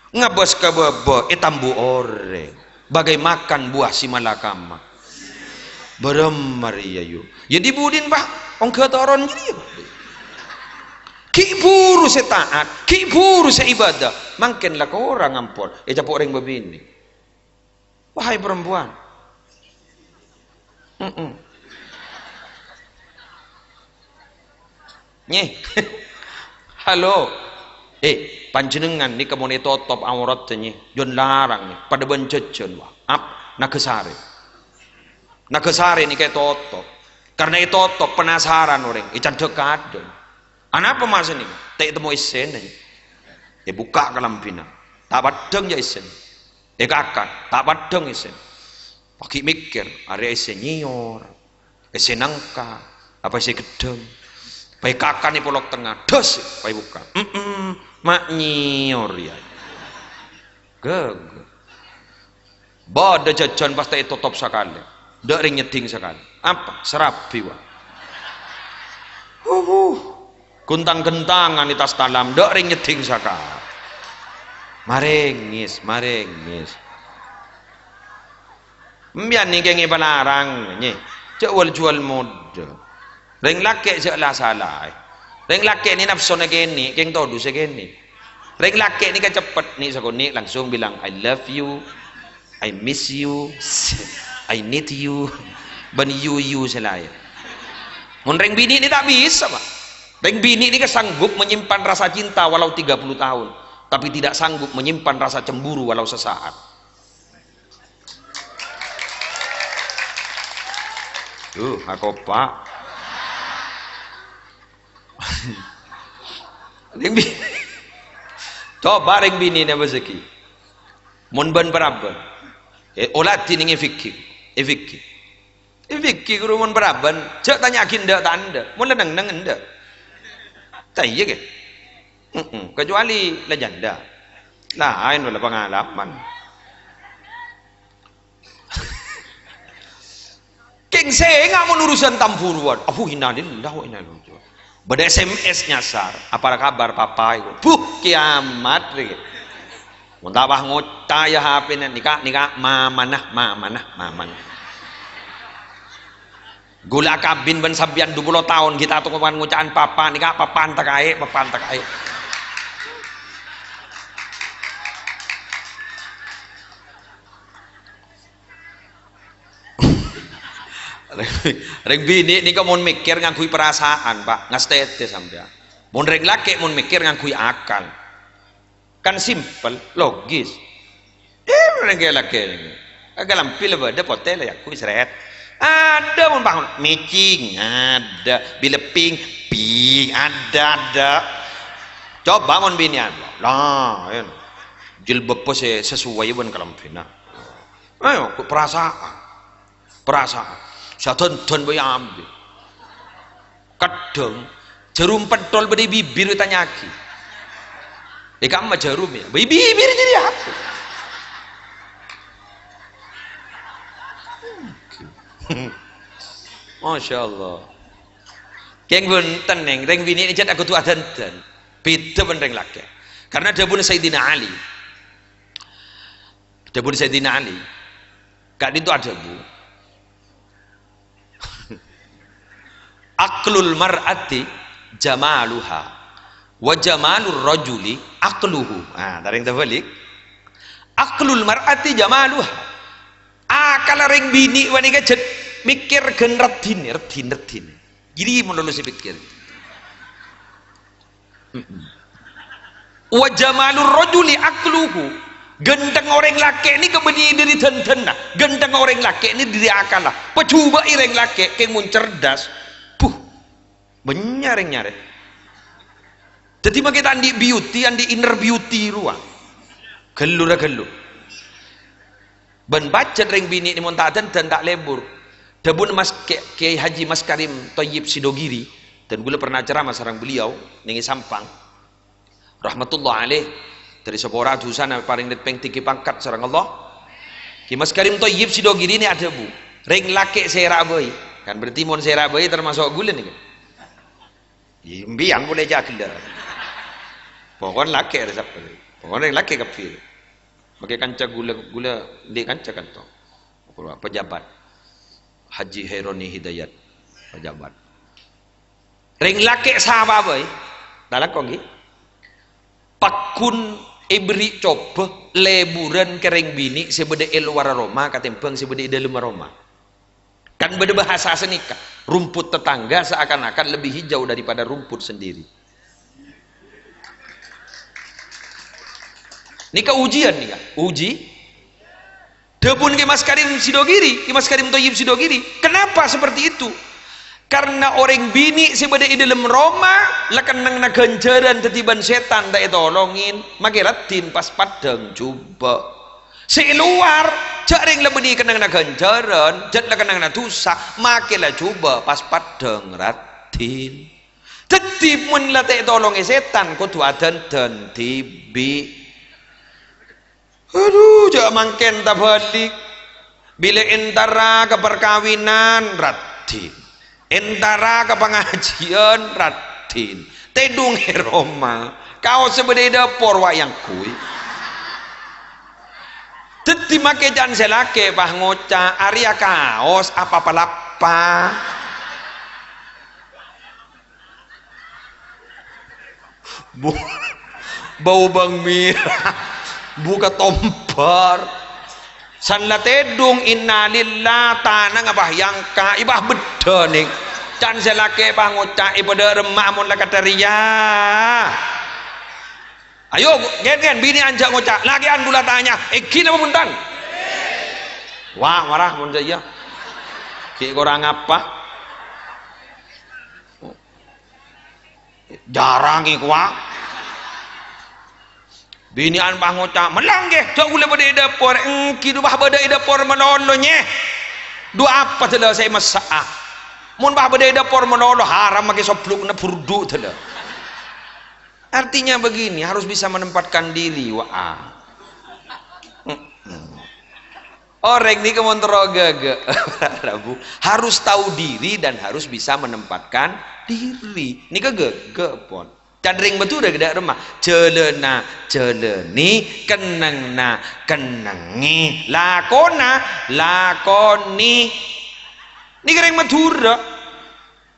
[SPEAKER 1] ngabos ke bebe etambu ore, bagai makan buah si malakama. Beremar ya yu. Ya dibudin pak, ongke toron gini. Kiburu se taat, kiburu se ibadah, makinlah kau orang ampun. Capuk orang begini. Wahai perempuan. Nyeh. Halo. Panjenengan ni kemone totop aurat nyeh. Jon larang nih pada bencejen wah. Nagesare. Nagesare ni kayak totop. Karena itu totop penasaran orang, ican dekat. Apa masa ni? Tak temu isen aja. Buka kalampina. Tak badeng ya isen. Kakak, tak badeng isen. Pakai mikir, ada isen nyior, isen nangka, apa isen gedeng. Pai kakak ni polok tengah, dos, pai buka. Mak nyior ya. Bada jajan pasti itu top sekali. Dak ring nyeding sekali. Apa? Serabi wah. Guntang-gentangan di tas talam, dak ring nyeding sekali. Marengis. Mbian ni kengi pelarang ni. Jual modal. Ring laki je lah salah. Ring laki ni nafsu na geni, keng todu se geni. Ring laki ni kan cepet ni sakuni langsung bilang I love you, I miss you, I need you, ban you selaya. Mun ring bini ni tak bisa pak. Ring bini ni kan sanggup menyimpan rasa cinta walau 30 tahun, tapi tidak sanggup menyimpan rasa cemburu walau sesaat. Aku pak. Ring bini. Coba ring bini ni rezeki. Mun ban beraban. Olati ni fikir. Fikir guru mun beraban. Cak tanya kinda tak anda. Mun lenang anda. Tak iya ke? Kecuali legenda. Lain wala pengalaman. King saya mun urusan tampuruan. Apu innalillah wa inna ilaihi raji'un. Bada SMS nyasar, apa kabar papa itu? Kiamat ri. Mun tabah ngota ya HP nikah mamanah. Gula kabin ben sabian 20 tahun kita tuh kawan ngucaan papa nikah papan tak ae. Reng bini ni mun mikir ngakui perasaan pak ngastete sampai. Mun reng laki mun mikir ngakui akal. Kan simple, logis. Reng laki ni. Agak lampil beda potel ya kui seret. Ada mun bangun micing ada bileping Pi ada coba mon binian lah jilbab sesuai ban kalam fina ayo perasaan saton bae ambil kadang jarum pentol bade bibir tanyaki kamu jarum ya bibir jadi apa Masya Allah keng bunten neng reng bini ini aku tuh adan beda ben reng laki karena dapun Sayyidina Ali kak itu ada bu aklul mar'ati jamaluha wa jamalur rajuli akluhu taring terbalik aklul mar'ati jamaluha akal reng bini wani kajet mikir gen redin jadi menurut si pikir wa jamalur rajuli akluhu gendeng orang laki ini kebeni diri tenten gendeng orang laki ini diri akal lah pecoba ireng laki yang mun cerdas benyareng nyare jadi kita andi beauty andi inner beauty ruang gelu ben baca reng bini ni mun taden dan tak lebur dabun mas Kiai Haji Mas Karim Thayyib Sidogiri dan gula pernah ceramah sareng beliau ningi Sampang rahmatullah alaih dari sepora sana paling netpeng tinggi pangkat sareng Allah Ki Mas Karim Thayyib Sidogiri ini ada bu ring laki serak boy kan berarti mon serak boy termasuk gula nih kan imbian boleh jaga pokoknya laki resep pokoknya ring laki kafir pakai kanca gula di kanca kanto pejabat Haji Heroni Hidayat pejabat ring laki sahabat boy dalam kongi pakun ibri coba leburan kering bini sebeda luar Roma katempeng sebeda dalam Roma kan beda bahasa senika rumput tetangga seakan-akan lebih hijau daripada rumput sendiri nika ujian nih kan uji debun Ki Mas Karim Sidogiri Ki Mas Karim Thayyib Sidogiri kenapa seperti itu karena orang bini sebeda dalam Roma lakan nang naganjaran tetiban setan tak tolongin makiratin pas padang coba si luar jaring lebeni kenang naganjaran jat lakan nang natusa makilah coba pas padang ratin tetip mun latih tolongi setan kudu adan dan tibi aduh jangan mangken tak balik bila entara ke perkawinan ratin entara ke pengajian ratin tedung Roma kau sebeda dapur wayang kui teti make jan selake bah ngoca Arya kaos apa palapa bau bang mirah buka tompar sanla tedung innalillah tanang abah yangka ibah beda nih can selake bah ngoca ipada remak mun lakataria ayo gen bini anjak ngoca lagi andula tanya kini apa puntan wah marah mun saya ki orang apa jarang ikwa bini an bah ngoca melangge jauh boleh beda dapur kidu bah beda dapur menolonya dua apa telah saya masak mun bah beda dapur menoloh haram make sopluk na burdu telah artinya begini harus bisa menempatkan diri orang ini kemontro gaga harus tahu diri dan harus bisa menempatkan diri ini kegege pon cadring betul udah gede rumah celena celeni kenengna kenengi lakoni ini kering madura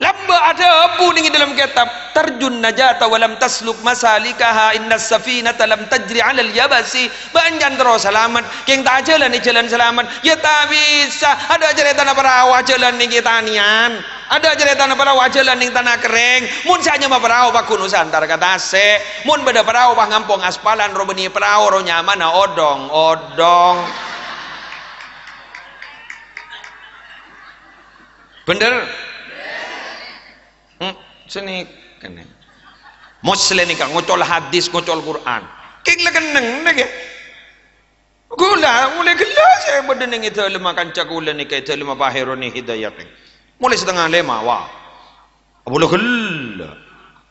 [SPEAKER 1] lamba ada abu nih dalam kitab terjun najata walam tasluk masalikaha innas safinata lam tajri alal yabasi banjan terus selamat keng tak jalan nih jalan selamat ya tak bisa ada cerita na perawa jalan nih kitanian ada cerita na perawa jalan nih tanah kering mun saja mah perawa pak nusantara kata se mun beda perawa pak ngampung aspalan robeni perawa ro nyaman na odong bener Seni kene. Muslim ni kan ngocol hadis, ngocol Quran. King la keneng nage. Gula mulai gila saya berdeneng itu lima kancak gula ni kaita lima bahiro ni hidayat ni. Mulai setengah lima wah. Abula gila.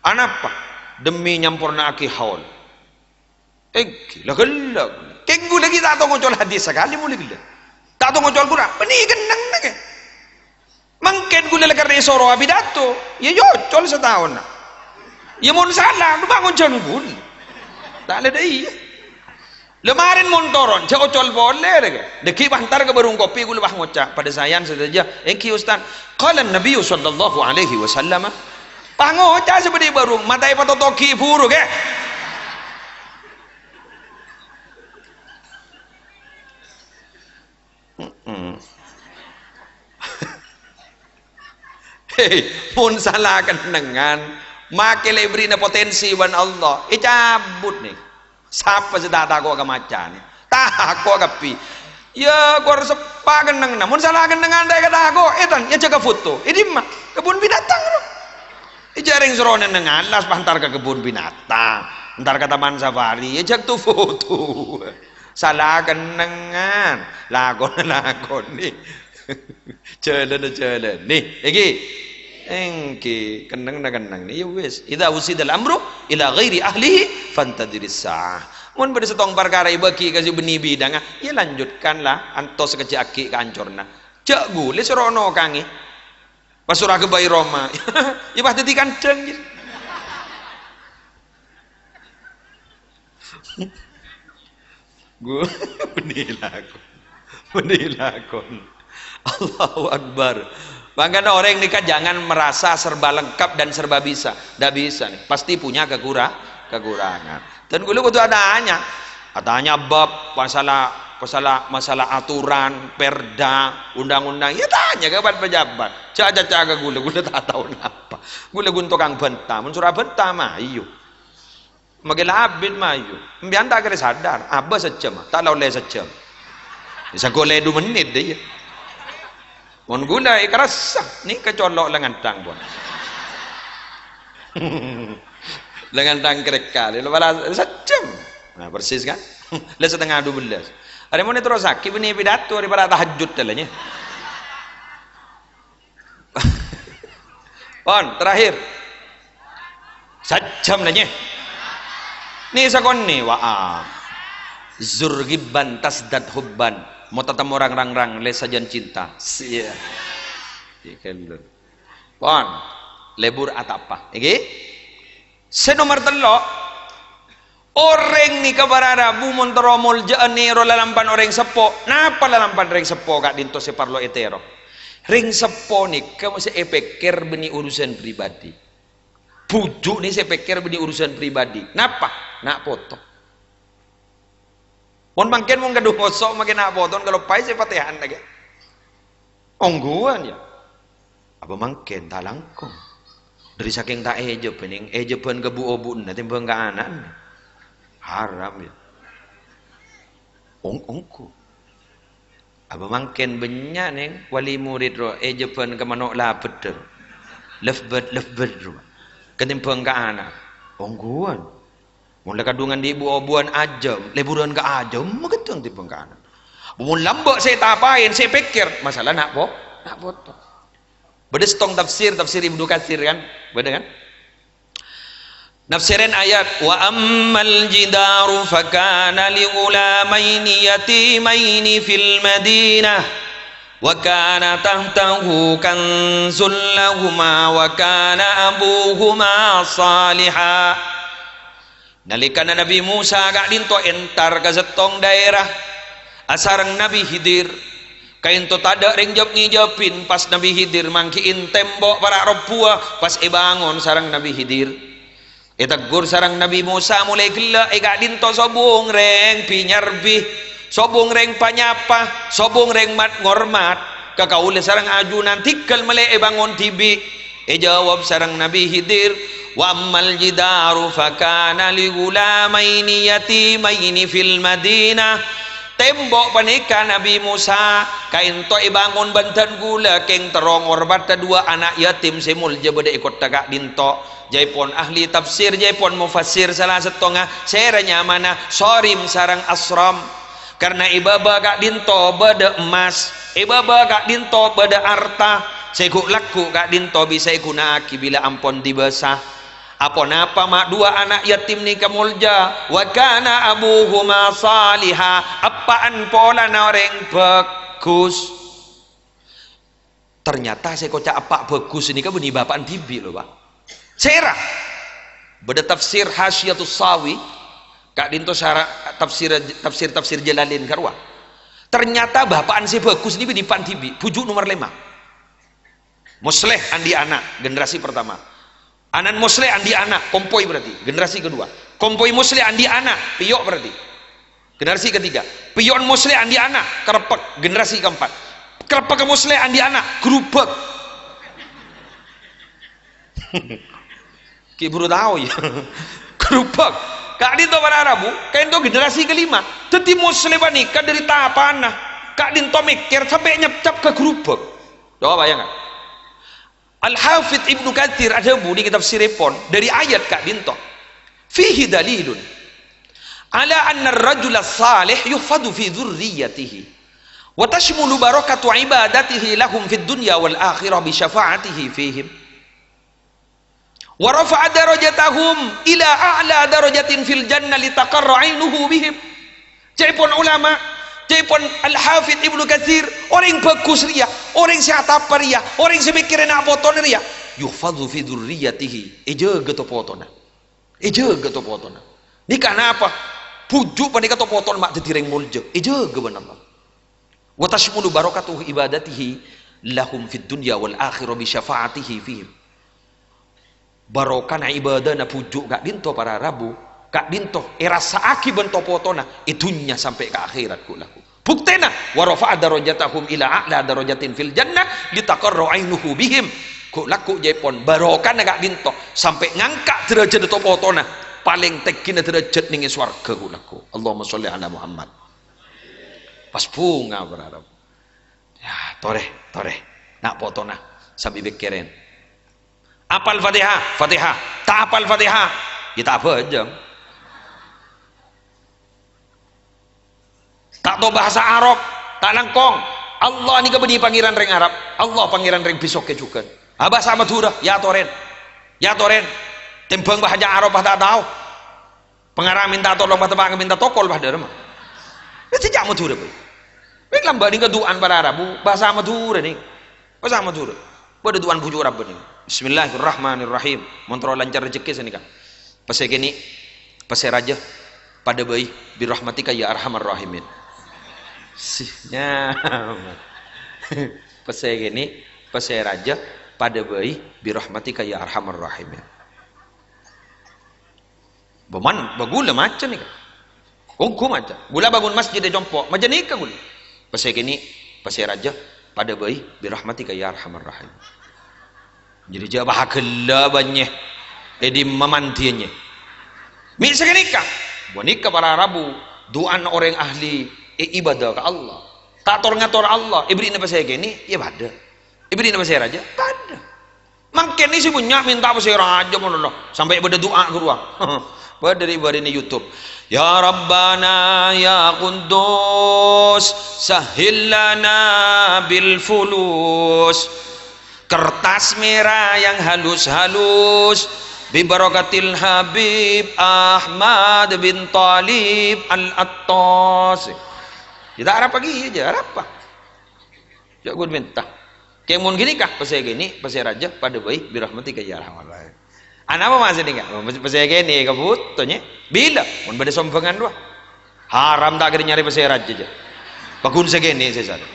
[SPEAKER 1] Anapa? Demi nyampurna aki haul. Gila gila. King gula kita tahu ngocol hadis sekali mulai gila. Tak tahu ngocol Quran. Beni keneng nage. Mungkin gula karena isoro abidato. Ya yocol setahun. Ya mun salah, lu bangun jengul. Tak ada dai. Lemarin montoron, cak ocol boleh deh. Deki bantar ke barung kopi gula bah ngocak pada sayan saja. Engki Ustaz, qala Nabi sallallahu alaihi wasallam, pangocak seperti barung, matai patotoki buru ke. Hei, mun salah kenengan, makin lebih na potensi wan Allah. Cabut nih. Siapa sedata ko kamacan? Tak ko kapi. Ya ko sepa keneng namun salah kenengan dai kata ko. Etan ya jaga foto. Ini mah kebun binatang ro. Jaring seronen nengan las pantar ke kebun binatang. Entar ke taman safari ya jag tu foto. Salah kenengan. Lakon nih. Jalan nih. Iki engke kenang ni ya wis idza usidal amru ila ghairi ahlihi fantadiris saah mun pada setong perkara ibaki kasih beni bidang ya lanjutkanlah antos kecik aki kancurna cek gule serono kangi pasurah ke bayi Roma ya bah teti kanceng gue beni lakon Allahu Akbar. Makanya orang nikah jangan merasa serba lengkap dan serba bisa. Tidak bisa nih. Pasti punya kekurangan. Dan gue itu adanya bab masalah aturan, perda, undang-undang. Ya tanya kepada pejabat. Caca gue tak tahu apa. Gue untuk kang bentah. Mensurah bentah mah iyo. Magilah abid mah iyo. Mbian tak kira sadar. Abah sejam. Tak lalu sejam. Bisa goleh 2 menit deh ya. Mon gula ikarasa ni kecolok lengan tang buat lengan tang kerek kali lepas sejam nah persis kan le setengah 12 hari mau terus sakit ini pidato daripada tahajud telanya pon terakhir sejam nanya ni sakon ni wa zurgiban tasdad hubban mau tetap orang les sajian cinta sia ikan pon lebur atapa iki senomor telo orang ni kabarara bu montoromol jaani ro lalampan orang sepo napa lalampan orang sepo kak dinto se parlo etero ring sepo ni kamu se epekir beni urusan pribadi pujuk ni se pikir beni urusan pribadi napa nak foto pun makin mau gaduh ngosok makin nak poton kalau pai saya patihan lagi ongguan ya apa makin talangkong dari saking tak ejepen ke bu obun nanti bangga anak haram ya ongku apa makin banyak neng wali murid ro ejepen ke manok lah betul lefbet ro ketimbang ke anak ongguan mulai kadungan di ibu obuan ajam leburan ke ajam mengeteng di pengkanan mun lambak saya tapain saya pikir masalah nak foto bedestong tafsir Ibnu Katsir kan beda kan nafsiran ayat wa ammal jidaru fakana li ghulamaini yatimaini fil madinah wa kana tahtahu kanzul lahumā wa kana abuhuma salihah nalikana Nabi Musa gak dinto entar ke setong daerah asarang Nabi Hidir kain to tada ring job ngijapin pas Nabi Hidir mangkiin tembok para ropua pas bangun sarang Nabi Hidir tegur sarang Nabi Musa mulai gila gak dinto sobung reng pinyarbi sobung reng panyapa sobung reng mat ngormat kakaule sarang ajunan tikal mele bangun tibi jawab sarang Nabi Hidir wa ammal jidaru fakana li gulamaini yatimaini fil madinah tembok panika Nabi Musa kain to ibangun banten gula keng terong orbat dua anak yatim semul je beda ikut tagak dinto jaipon ahli tafsir jaipon mufassir salah setengah seranya mana sorim sarang asram karena ibaba kak dinto beda emas ibaba kak dinto beda harta seguk laku kak dinto bisa ikunaki bila ampon dibasah apa napa mak dua anak yatim ni kamulja wa kana abuhuma saliha apaan pola orang bagus ternyata saya kocak apa bagus ini kan beni bapaan bibi loh pak serah beda tafsir Hasyiatus Sawi kak dinto syarah tafsir Jalalin karwa ternyata bapaan si bagus ini beni pan bibi pujuk nomor 5 musleh andi anak generasi pertama anan musleh andi anak kompoi berarti generasi kedua kompoi musleh andi anak piyok berarti generasi ketiga piyon musleh andi anak kerepek generasi keempat kerepek musleh andi anak gerubek ki baru tahu ya gerubek kak dinto para Arabu kain itu generasi kelima jadi musleh panika dari tapanah kak dinto mikir sampai nyepcap ke gerubek doa bayangkan Al-Hafidh Ibnu Katsir ada di kitab Siripon dari ayat kak dinto fihi dalilun ala anna ar-rajula salih yuhfadu fi dhurriyyatihi wa tashmulu barakatu ibadatihi lahum fid dunya wal akhirah bi syafa'atihi fihim wa rafa'a darajatahum ila a'la darajatin fil jannah litaqarra 'ainuhu bihim jaipun ulama jaipun Al-Hafidh Ibnu Katsir orang bagus ria orang sehat apa ria orang semikirin apa foto ria yuhfadhu fi dzurriyyatihi ejaga to fotona ejaga to fotona ni kana apa pujuk panika to foton mak detireng mulje ejaga benar wa tashmulu barakatuhu ibadatihi lahum fid dunya wal akhirah bi syafaatihi fihim barokana ibadana pujuk gak dinto para rabu kak dinto erasa aki bento fotona itunya sampai ke akhirat kulaku buktena wa rafa'a darajatahum ila a'la darajatin fil jannah litaqarra 'ainuhu bihim kok laku jaipon barokah gak dinto sampai ngangkat derajat to fotona paling tekina derajat ning swarga kulaku Allahumma sholli ala Muhammad pas bunga berharap ya toreh nak fotona sampai pikirin apal Fatihah tak apal Fatihah kita apa aja tak tahu bahasa Arab tak langkong Allah ni kebeni pangeran reng Arab Allah pangeran reng besok ke juga bahasa Madura ya toren timbang bahasa Arab tak tahu pengarang minta tolong bahasa minta tokol bahasa Arab itu sejak Madura baik lambang ini keduaan para Arab bahasa Madura nih bahasa Madura pada duaan pujuk Arab nih Bismillahirrahmanirrahim montrol lancar rezeki sini kan pasai gini pasai raja pada bayi birahmatika ya arhamar rahimin sihnya pasai gini pasai raja pada bayi birahmatika ya arhamar rahimin beman bagula macam ni kan kongku macam gula bangun masjid de jompo macam ni kan gula pasai gini pasai raja pada bayi birahmatika ya arhamar rahimin jadi jawab hakalla banyak di mamantianya misal nikah nikah para Arabu doan orang ahli ibadah ke Allah tator ngator Allah ibri apa saya gini ya pada ibri apa saya raja pada makin ini sih punya minta apa saya raja mana sampai pada doa ke ruang pada dari ini YouTube ya Rabbana ya Qudus sahil lana bil fulus kertas merah yang halus-halus bibarakatil Habib Ahmad bin Talib Al-Attas kita harap pagi aja harap apa ya gue minta kayak mau gini kah pasai gini pasai raja pada baik birahmatika ya rahmatullah anak apa masih nih pasai gini kebutuhnya bila mau pada sombongan dua haram tak kira nyari pasai raja aja bakun segini saya sadar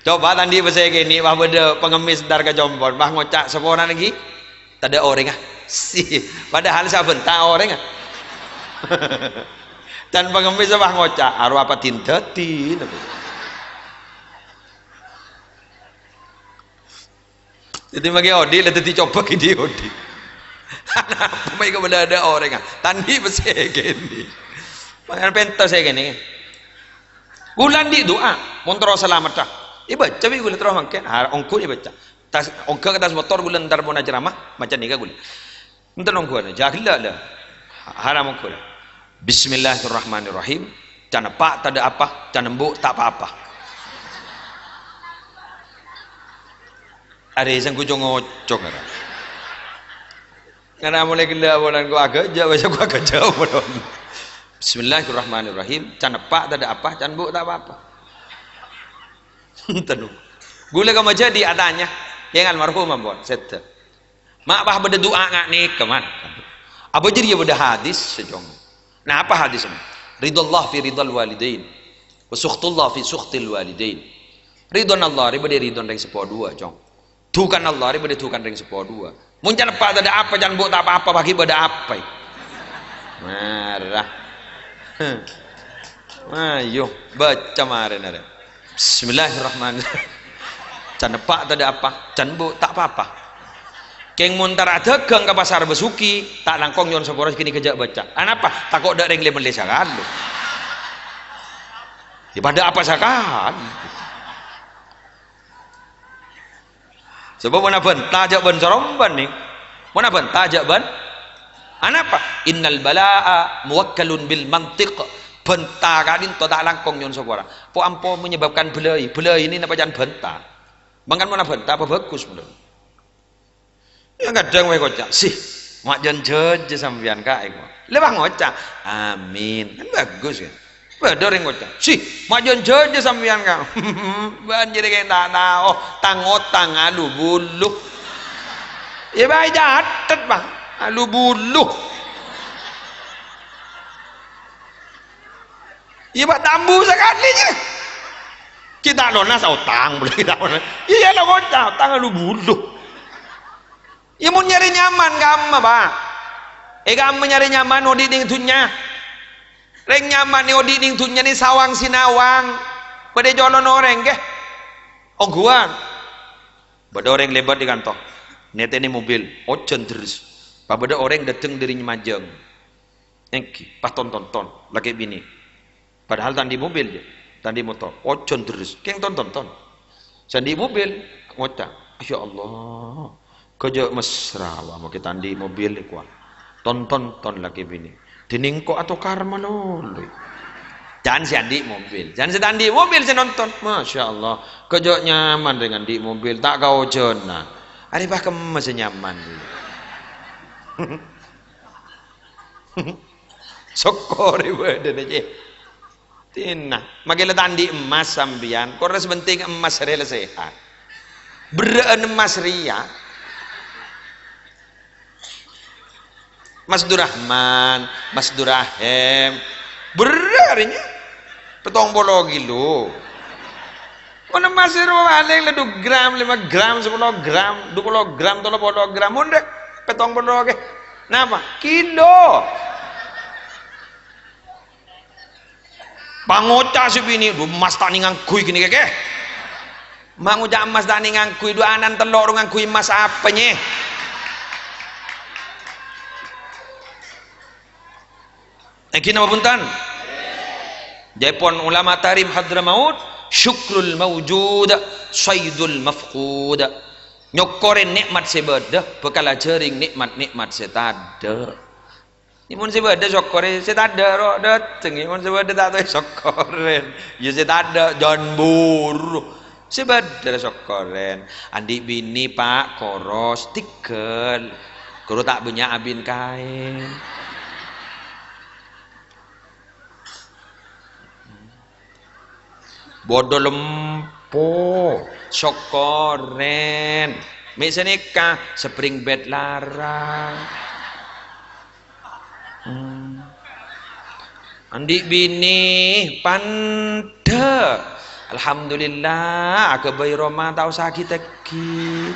[SPEAKER 1] coba tadi pasal gini bah beda pengemis dar ke jombon bah ngocak sepona lagi tak ada orang sih padahal sebentar orang dan pengemis bah ngocak arwah apa tintetin jadi bagi odi lah dicoba gini odi apa mereka beda ada orang tadi pasal gini Penta saya gini. Bulan di doa, montro selamat dah. Ibaca bi gula terus makan. Ongku ibaca. Tas ongka atas motor gula ntar mau ceramah macam ni gula. Entar ongku ada. Jahillah lah. Haram ongku lah. Bismillahirrahmanirrahim. Jangan pak tak ada apa, jangan bu tak apa-apa. Ada yang ku ngocok ada. Karena mulai gila bulan gua agak jauh, gua agak jauh bulan. Bismillahirrahmanirrahim. Jangan pak tak ada apa, jangan bu tak apa-apa. Tenung. Gula kamu jadi adanya yang almarhum buat set. Mak bah beda doa ngak nih keman. Apa jadi beda hadis sejong. Nah apa hadisnya? Ridallah fi ridal walidain, wa sukhtullah fi sukhtil walidain. Ridon Allah riba dia ridon ring sepuluh dua jong. Tukan Allah riba dia tukan ring sepuluh dua. Mun jangan apa ada apa jangan buat apa-apa bagi beda apa. Marah. Ayo baca maren ada. Bismillahirrahmanirrahim. Can pak tak ada apa, can bu tak apa-apa. Keng montar ada keng ke pasar besuki, tak langkong nyon seporos kini kejak baca. Anapa? Takut dak reng lemen lesakan lu. Daripada apa sakan? Sebab mana ben tajak ben soromban nih. Mana ben tajak ben? Anapa? Innal balaa muwakkalun bil mantiq. Bentar kadin to tak langkong nyon seporos. Po ampo menyebabkan belai. Belai ini napa jan bentar. Bangkan mana bentar apa bagus mudah. Ya kadang wae kocak sih mak jen-jen sampean kae kok lewah ngocak amin kan bagus kan padha ring kocak sih mak jen-jen sampean ka banjir kayak tak tahu tangotang alu bulu ya bae jatet bang alu bulu ya bak tambu sekali je kita lonas utang boleh kita lonas iya lah kocak utang alu bulu. Ya mau nyari nyaman kamu pak. Kamu nyari nyaman odi ding tunya. Reng nyaman ni odi ding tunya ni sawang sinawang. Pada jolon orang ke? Ongguan. Pada orang lebat di kantong. Nete ni mobil. Ocen terus. Pada orang datang dari Majang. Engki pas tonton laki bini. Padahal tandi mobil je. Tandi motor. Ocen terus. Keng tonton. Sandi mobil. Ngocak. Ya Allah. Kerja mesra wah mau kita di mobil ni kuat tonton lagi bini diningko atau karmanol jangan si andi mobil jangan si andi mobil saya nonton masya Allah kerja nyaman dengan di mobil tak kau jona ada bah kemas nyaman sokor ibu dan aja tina makilah tandi emas sambian kores penting emas rela sehat beren emas ria Mas Durrahman, Mas Durahem, berarinya petong bolo kilo. Mana masih ruang le 2 gram, 5 gram, 10 gram, 20 gram, 30 gram, mundek petong bolo ke? Napa? Kilo. Pangoca si bini, emas tani ngangkui gini keke. Manguja emas tani ngangkui 2 anan telur ngangkui emas apanya? Kina punten. Jepon ulama tarim Hadramaut syukrul mawjud saydul mafqud. Nyokorin nikmat sebeda bekala jering nikmat setada. Imun sebeda syokore setada ro dateng imun sebeda tak tahu syokore. Ya setada jan buru. Sebeda syokoren. Andi bini Pak koros tikel. Guru tak punya abin kain. Bodoh lempo sokoren misal nikah spring bed larang andi bini panda alhamdulillah kebayi Roma tahu sakit lagi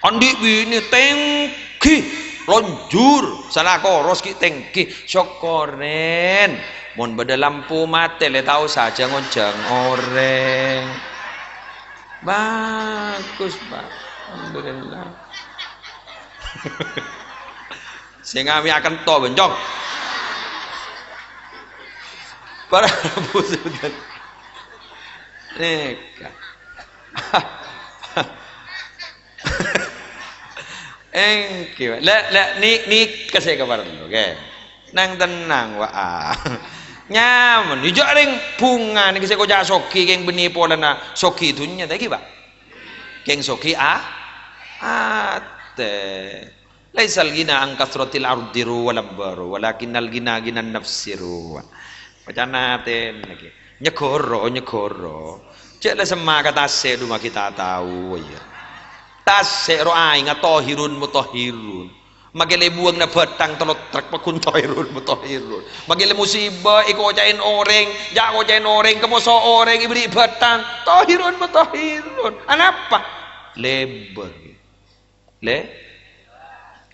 [SPEAKER 1] andi bini tengki lonjur salah koros ki tengki sokoren mun beda lampu mati le tahu saja ngoncang oreng bagus Pak alhamdulillah sehingga kami akan to benjong para busudan eka engke la ni kasih kabar dulu ke nang tenang wa nyaman yo ring bunga ni kasi ko ja soki keng beni pola na soki dunya tadi ba keng soki ate laisal gina an kasratil ardiru walam baru walakinnal gina ginan nafsiru macam naten lagi nyekoro cek lah semangat tasek rumah kita tahu ya tasek roai ngatohirun mutahirun magile buang na batang telot truk pakun tohirun mutahirun magile musibah iko cain oreng jako cain oreng kemoso oreng ibri batang tohirun mutahirun anapa lebar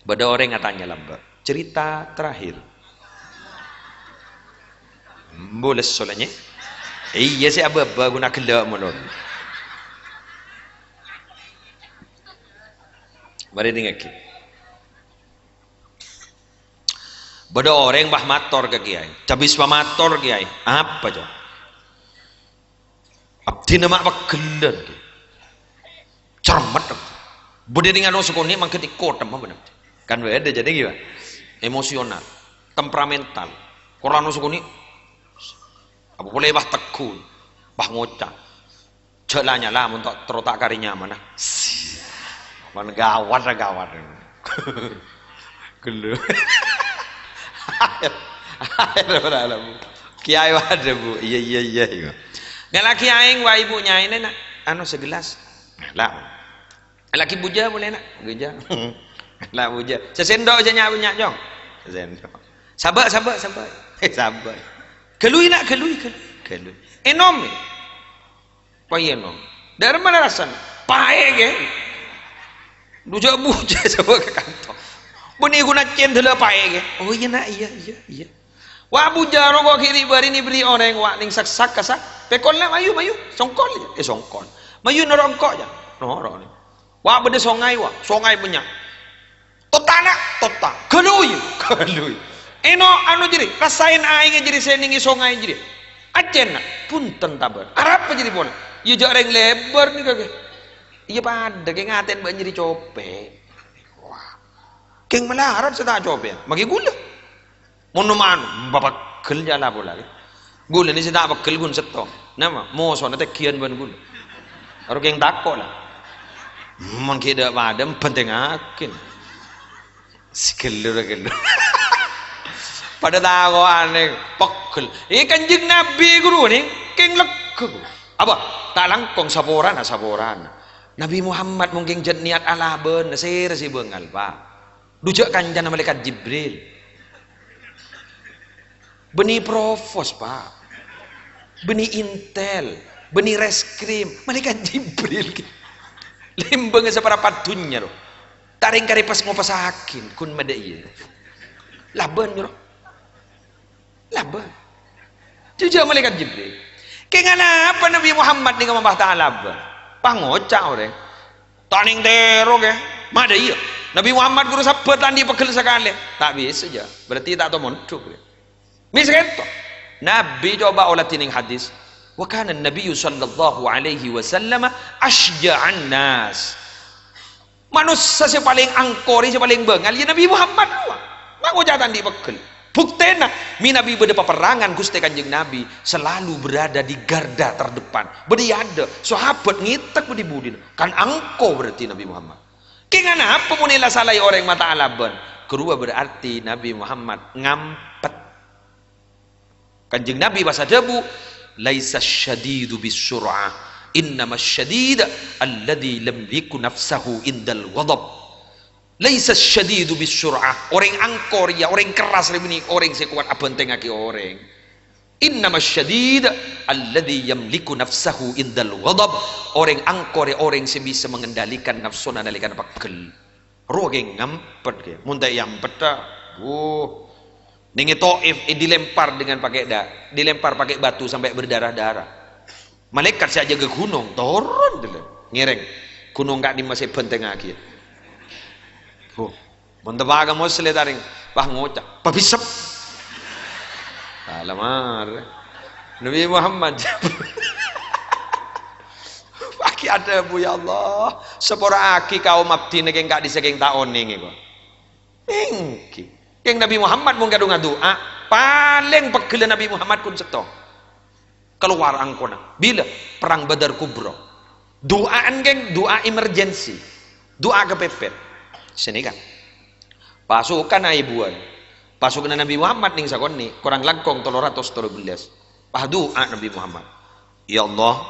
[SPEAKER 1] bada orang katanya lambat cerita terakhir boleh soalnya iya sih apa guna kelak mulon mari dengar ki bada orang bah mator ke kiai cabis bah mator kiai apa jo abdi nama apa kelak cermat budi dengan orang sukuni mangkat ikut apa benar kan beda jadi gimana emosional temperamental Quran sukuni apa boleh bah tekun bah ngocak celanya lah untuk terotak karinya mana gawat gelu kiai ada bu iya nggak kiai wa ibunya ini nak anu segelas lah laki buja boleh nak geja lah buja sesendok aja nyak jong sesendok sabar sabar kelui enom payah enom dari mana rasanya pae ke buja sama ke kantor buni guna cen dulu pae ke oh iya nak iya wah buja rogo kiri bari ni beri orang wak ning sak kasak pekol lah mayu songkol mayu norongkok aja norong ni wah beda songai banyak tota kelui eno anu jadi rasain aing jadi seningi songai jadi acen punten tabar arab jadi bon iya jak reng lebar nih kage iya pada kayak ngaten ban jadi copek wah keng melarat seta copek magi gula mono manu bapak kel jala bola gula ni seta bakal gun seto nama moso nate kian ban gula aro keng takko lah man kida padam penting akin sekelur pada tahu aneh pekel kanjeng Nabi guru nih keng lekku apa tak langkong saboran Nabi Muhammad mungkin niat Allah ben sir si bengal pak dujak kanjana malaikat Jibril beni provos pak beni intel beni reskrim malaikat Jibril lembeng seberapa dunia loh taring kari pas mau pasakin kun madai laban yo laban jujur malaikat Jibril kengana apa Nabi Muhammad dengan Allah Ta'ala pangocak orang taning tero ke madai yo Nabi Muhammad guru sabat tandi pegel sekali tak bisa aja berarti tak tahu montuk misalnya Nabi coba olah tining hadis wa kana an-nabiy sallallahu alaihi wasallam asja'an nas manusia si paling angkori si paling bengal ya Nabi Muhammad mau jatan di pegel buktena mi Nabi beda peperangan Gusti Kanjeng Nabi selalu berada di garda terdepan beriada sahabat ngitek budi budin kan angko berarti Nabi Muhammad kengana apa munila salai orang mata alaban kedua berarti Nabi Muhammad ngampet Kanjeng Nabi bahasa debu laisa syadidu bisur'ah innama syadid alladhi lam liku nafsahu indal ghadab laisa syadidu bisur'ah orang angkor ya orang keras ini orang sekuat abenteng aki orang innama syadid alladhi yamliku nafsahu indal ghadab orang angkor ya orang yang bisa mengendalikan nafsu nalikan pegel rogeng ngampet ke munta yang peta ningi Taif dilempar dengan dilempar pakai batu sampai berdarah-darah malaikat saja ke gunung turun dulu ngereng gunung gak di masih benteng lagi mentebaga muslim taring bah ngocak pabisep alamar Nabi Muhammad aki ada bu ya Allah sepora aki kaum abdi nekeng kak disegeng taon nih kok engki yang Nabi Muhammad mung kadung doa paling pegel Nabi Muhammad kun seto keluar angkona bila perang Badar Kubra doaan geng doa emergency doa kepepet sini kan pasukan aibuan pasukan Nabi Muhammad ning sakoni kurang langkong 313 pah doa Nabi Muhammad ya Allah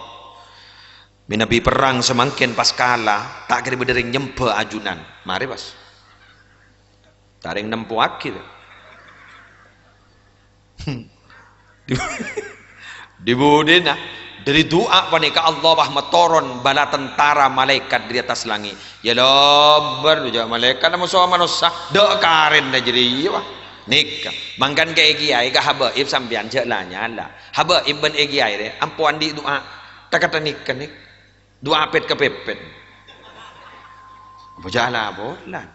[SPEAKER 1] Nabi perang semangkin pas kalah tak kira berdering nyempe ajunan mari pas taring nempu akil dibudina dari doa panika Allah bahma toron bala tentara malaikat di atas langit ya lobar ja malaikat nama soal manusia dek karen dah jadi wah nikah mangkan ke kiai ka habaib sampean jelanya lah habaib ben kiai de ampuan di doa tak kata nikah nik doa pet kepepet bujala bolan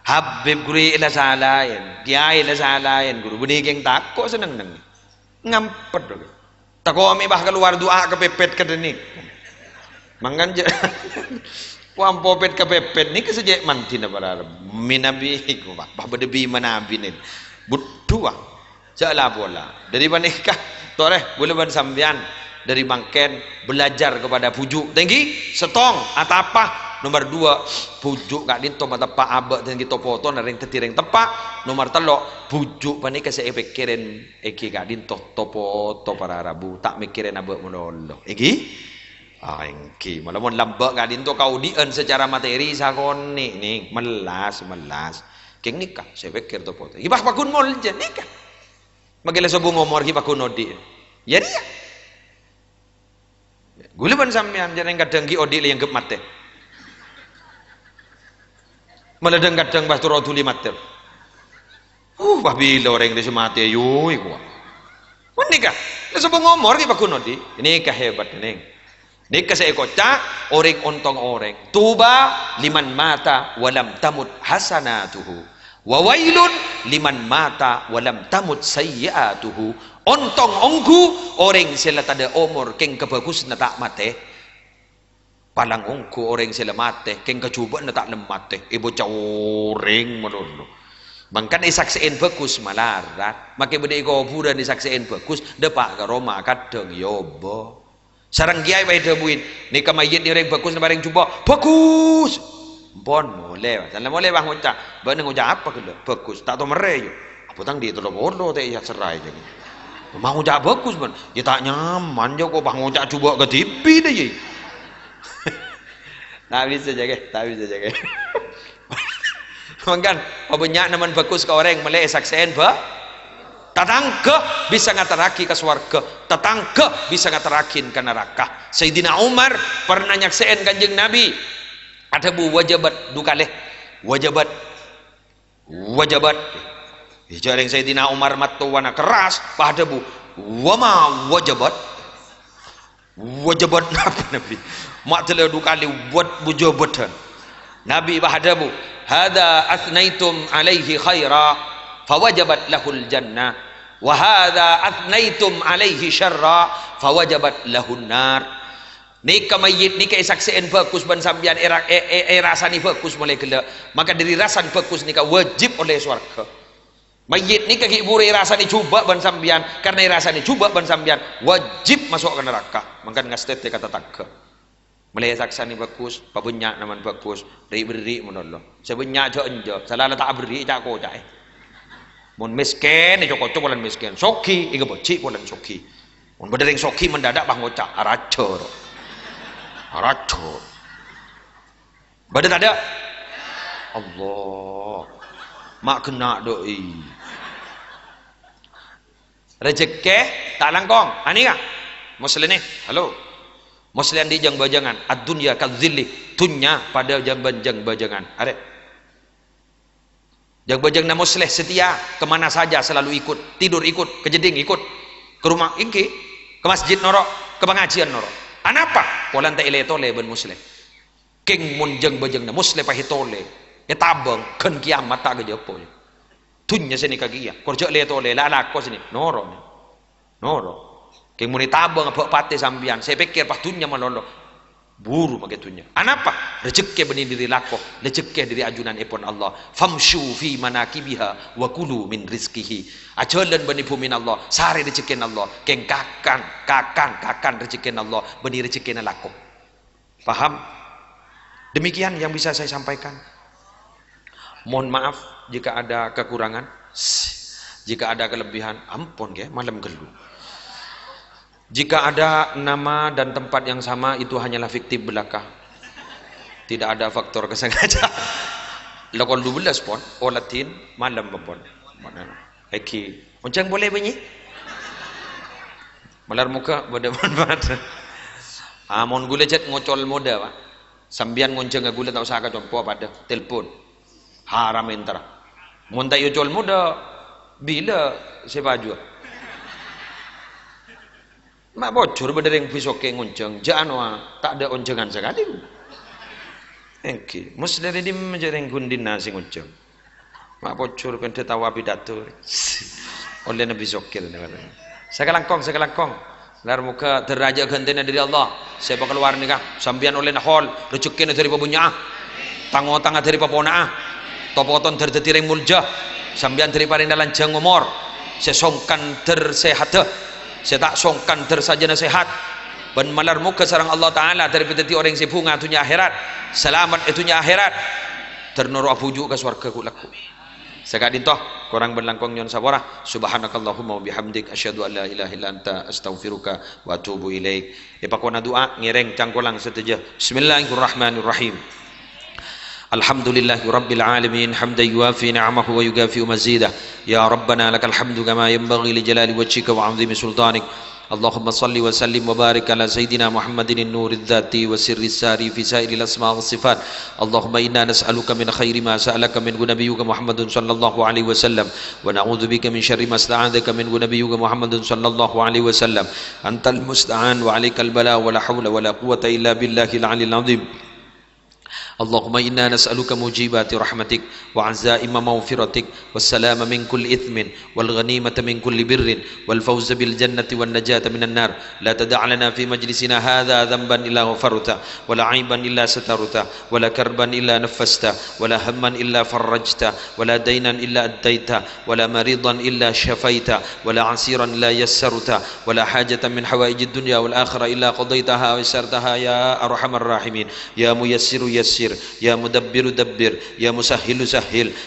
[SPEAKER 1] habib guru ila salayan kiai ila salayan guru budi geng takko seneng neng ngampet dong takko ami bah keluar doa kepepet kedenik mangkan je wampo pet kepepet ni kesejek mantina para minabi ku bah bedebi manabi ni buddua jala bola dari manikah toreh boleh ban sambian dari bangken belajar kepada pujuk tinggi setong atau apa nomor 2 pujuk kak dinto mata pak abak dan kita foto naring tetireng tepak nomor 3 pujuk panik saya pikirin eki kak dinto topo to para rabu tak mikirin abak menolong eki engki malah mon lambak kak dinto kau dien secara materi sakoni nih melas keng nikah saya pikir to foto ibah pakun mol je nikah magila sobong ngomor ki pakun odi ya dia guleban sampean jangan kadang ki odi yang gep mate maladang kadang bah turu tuli mater bah bila orang desa mate yo iku menikah sebab ngomor ki pakun odi nikah hebat neng nikah saya kocak orang ontong orang tuba liman mata walam tamut hasanatuhu wa wailun liman mata walam tamut sayyiatuhu ontong ongku orang sila tada umur keng kebagus na tak mate palang ongku orang sila mate keng kecuba na tak lemate ibu cawring menurut bangkan isaksiin bagus malarat makin beda iko pura isaksiin bagus depak ke Roma kadang yobo sarang kiai bayi debuin ni kamayit orang bagus na bareng cuba bagus bon boleh dan boleh bang ucap bener ucap apa kelo bagus tak tahu merey aputang di itu lo bodoh teh ya serai jadi mau ucap bagus man dia tak nyaman jo kok bang ucap coba ke TV deh ye tak bisa jaga kan banyak naman bagus ke orang mulai saksian ba tatangke bisa ngataraki ke swarga tatangke bisa ngatarakin ke neraka Sayyidina Umar pernah nyaksian kanjeng Nabi ada bu wajabat dukaleh wajabat jaring Sayyidina Umar matuwana keras pada bu wama wajabat apa Nabi mak tele dukali buat bujabatan Nabi pada bu hada athnaitum alaihi khaira fawajabat lahul jannah wa hada athnaitum alaihi syarra fawajabat lahun nar nikah mayit nikah saksian bagus ban sambian rasani bagus mulai gila maka dari rasan bagus nikah wajib oleh swarga mayit nikah hiburi rasani coba ban sambian karena rasani coba ban sambian wajib masuk ke neraka maka ngastet kata takka mulai saksani bagus pabunya naman bagus beri menolong sebenyak jo enjo salah tak beri cak ko cak mun miskin itu kocok bulan miskin soki iga bocik bulan soki mun berdering soki mendadak bang ngocak aracor badan ada Allah mak kena doi rezeki tak langkong ani kah muslim ni halo muslim di jang bajangan ad-dunya kadzilli dunya pada jang bajangan ada jang bajang na muslim setia kemana saja selalu ikut tidur ikut kejeding ikut ke rumah ingki ke masjid norok ke pengajian norok anapa polan tak ile tole ben muslim king mun jeng bajeng na muslim pahit tole ya tabang kan kiamat tak ge jopo tunya sini kagia korjo le tole la ko sini noro Keng muni tabang apa pate sambian. Saya pikir patunya malolo. Buru magitunya. Anapa? Rezeki benih diri lako, rezeki diri ajunan epon Allah. Famshu fi manakibiha wa kulu min rizkihi. Ajalan benih pumin Allah, sari rezeki Allah. Keng kakan rezeki Allah, benih rezeki lako. Paham? Demikian yang bisa saya sampaikan. Mohon maaf jika ada kekurangan, jika ada kelebihan, ampun ya, malam gelu. Jika ada nama dan tempat yang sama, itu hanyalah fiktif belaka. Tidak ada faktor kesengajaan. Lakon 12 pon, olatin malam pon. Eki, oncang boleh bunyi? Malar muka pada manfaat. Amon gule chat ngocol moda, Pak. Sambian ngonceng gule tak usah ka compo pada telepon. Haram entar. Mun tak yocol moda bila sebaju. Mak bocor bedereng pisoke ngonceng, janwa tak ada oncengan sekali. Engki, mus dari di menjereng gundin nasi ngonceng. Mak bocor kan tertawa pidato. Oleh nabi sokir. Sekalangkong. Lar muka teraja gantena dari Allah. Saya bakal keluar nikah. Sambian oleh nahol, rezeki dari pabunya. Tango tangga dari papona. Topoton terdetireng mulja. Sambian dari parindalan jang umur. Sesongkan tersehat. Saya tak songkan tersajana sehat ban malar muka sarang Allah Ta'ala daripada ti orang sepunga itunya akhirat selamat itunya akhirat ternoro apuju ke swarga kulaku sekadin toh korang berlangkong nyon sabara subhanakallahumma wa bihamdik asyhadu an la ilaha illa anta astaghfiruka wa atubu ilaik ipakona doa ngireng cangkolang seteja bismillahirrahmanirrahim Alhamdulillahi Rabbil Alamin hamdan yuwafi ni'amahu wa yugafi mazidah ya Rabbana lakal hamdu kama yanbaghi li jalali wajhika wa 'azimi sultanik Allahumma salli wa sallim wa barik ala sayyidina Muhammadin nuril dhati wa sirri sari fi sa'iril asma' was sifat Allahumma inna nas'aluka min khairi ma sa'alaka min nabiyyika Muhammadun sallallahu alaihi wasallam wa na'udzu bika min syarri ma sta'adzaka min nabiyyika Muhammadun sallallahu alaihi wasallam antal musta'an wa 'alaikal bala wa la haula wa la quwwata illa billahil 'aliyyil 'azim اللهم إنا نسألك موجبات رحمتك وعزائم مغفرتك والسلام من كل إثم والغنيمة من كل بر والفوز بالجنة والنجاة من النار لا تدع لنا في مجلسنا هذا ذنبا إلا غفرته ولا عيبا إلا سترته ولا كربا إلا نفسته ولا هما إلا فرجته ولا دينا إلا أديته ولا مريضا إلا شفيته ولا عسيرا إلا يسرته ولا حاجة من حوائج الدنيا والآخرة إلا قضيتها ويسرتها يا أرحم الراحمين يا ميسر يسر يا مدبر دبر يا مسهل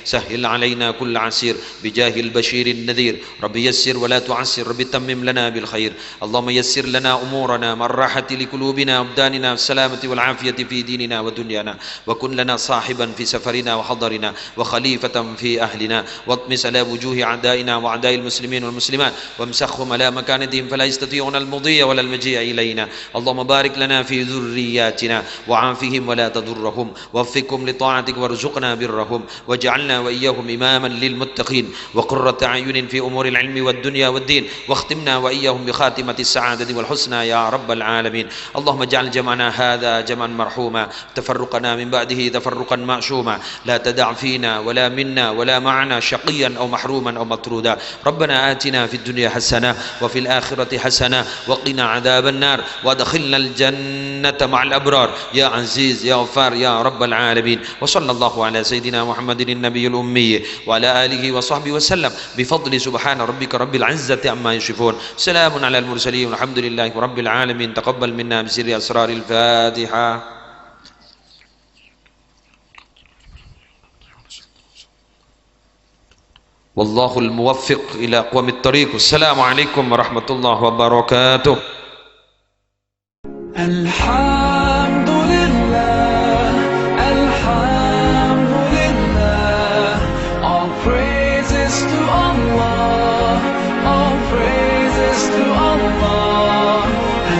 [SPEAKER 1] سهل علينا كل عسير بجاه البشير النذير رب يسر ولا تعسر رب تمم لنا بالخير اللهم يسر لنا أمورنا من راحة لقلوبنا وأبداننا والسلامة والعافية في ديننا ودنيانا وكن لنا صاحبا في سفرنا وحضرنا وخليفة في أهلنا واطمس على وجوه أعدائنا وأعداء المسلمين والمسلمات وامسخهم على مكانتهم فلا يستطيعون المضي ولا المجيء إلينا اللهم بارك لنا في ذرياتنا وعافهم ولا تضرهم ووفقهم لطاعتك وارزقنا برهم واجعلنا وإياهم إماما للمتقين وقرة أعين في أمور العلم والدنيا والدين واختمنا وإياهم بخاتمة السعادة والحسنى يا رب العالمين اللهم اجعل جمعنا هذا جمعا مرحوما تفرقنا من بعده تفرقا معصوما لا تدع فينا ولا منا ولا معنا شقيا أو محروما أو مطرودا ربنا آتنا في الدنيا حسنة وفي الآخرة حسنة وقنا عذاب النار وادخلنا الجنة مع الأبرار يا عزيز يا غفار يا رب العالمين وصلى الله على سيدنا محمد النبي الأمي وعلى آله وصحبه وسلم بفضل سبحان ربك رب العزة عما يصفون سلام على المرسلين والحمد لله رب العالمين تقبل منا بسر أسرار الفاتحة والله الموفق إلى أقوم الطريق والسلام عليكم ورحمة الله وبركاته
[SPEAKER 2] الحمد لله الحمد لله all praises to Allah all praises to Allah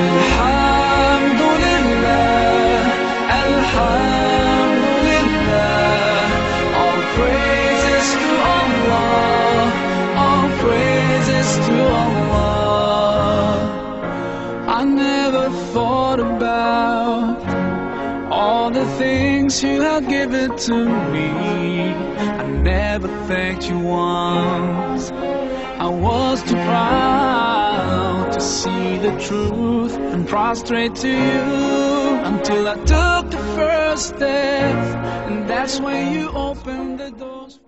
[SPEAKER 2] الحمد لله الحمد لله all praises to Allah all praises to Allah I never thought about all the things you have given to me. I never thanked you once. I was too proud to see the truth and prostrate to you until I took the first step, and that's when you opened the doors.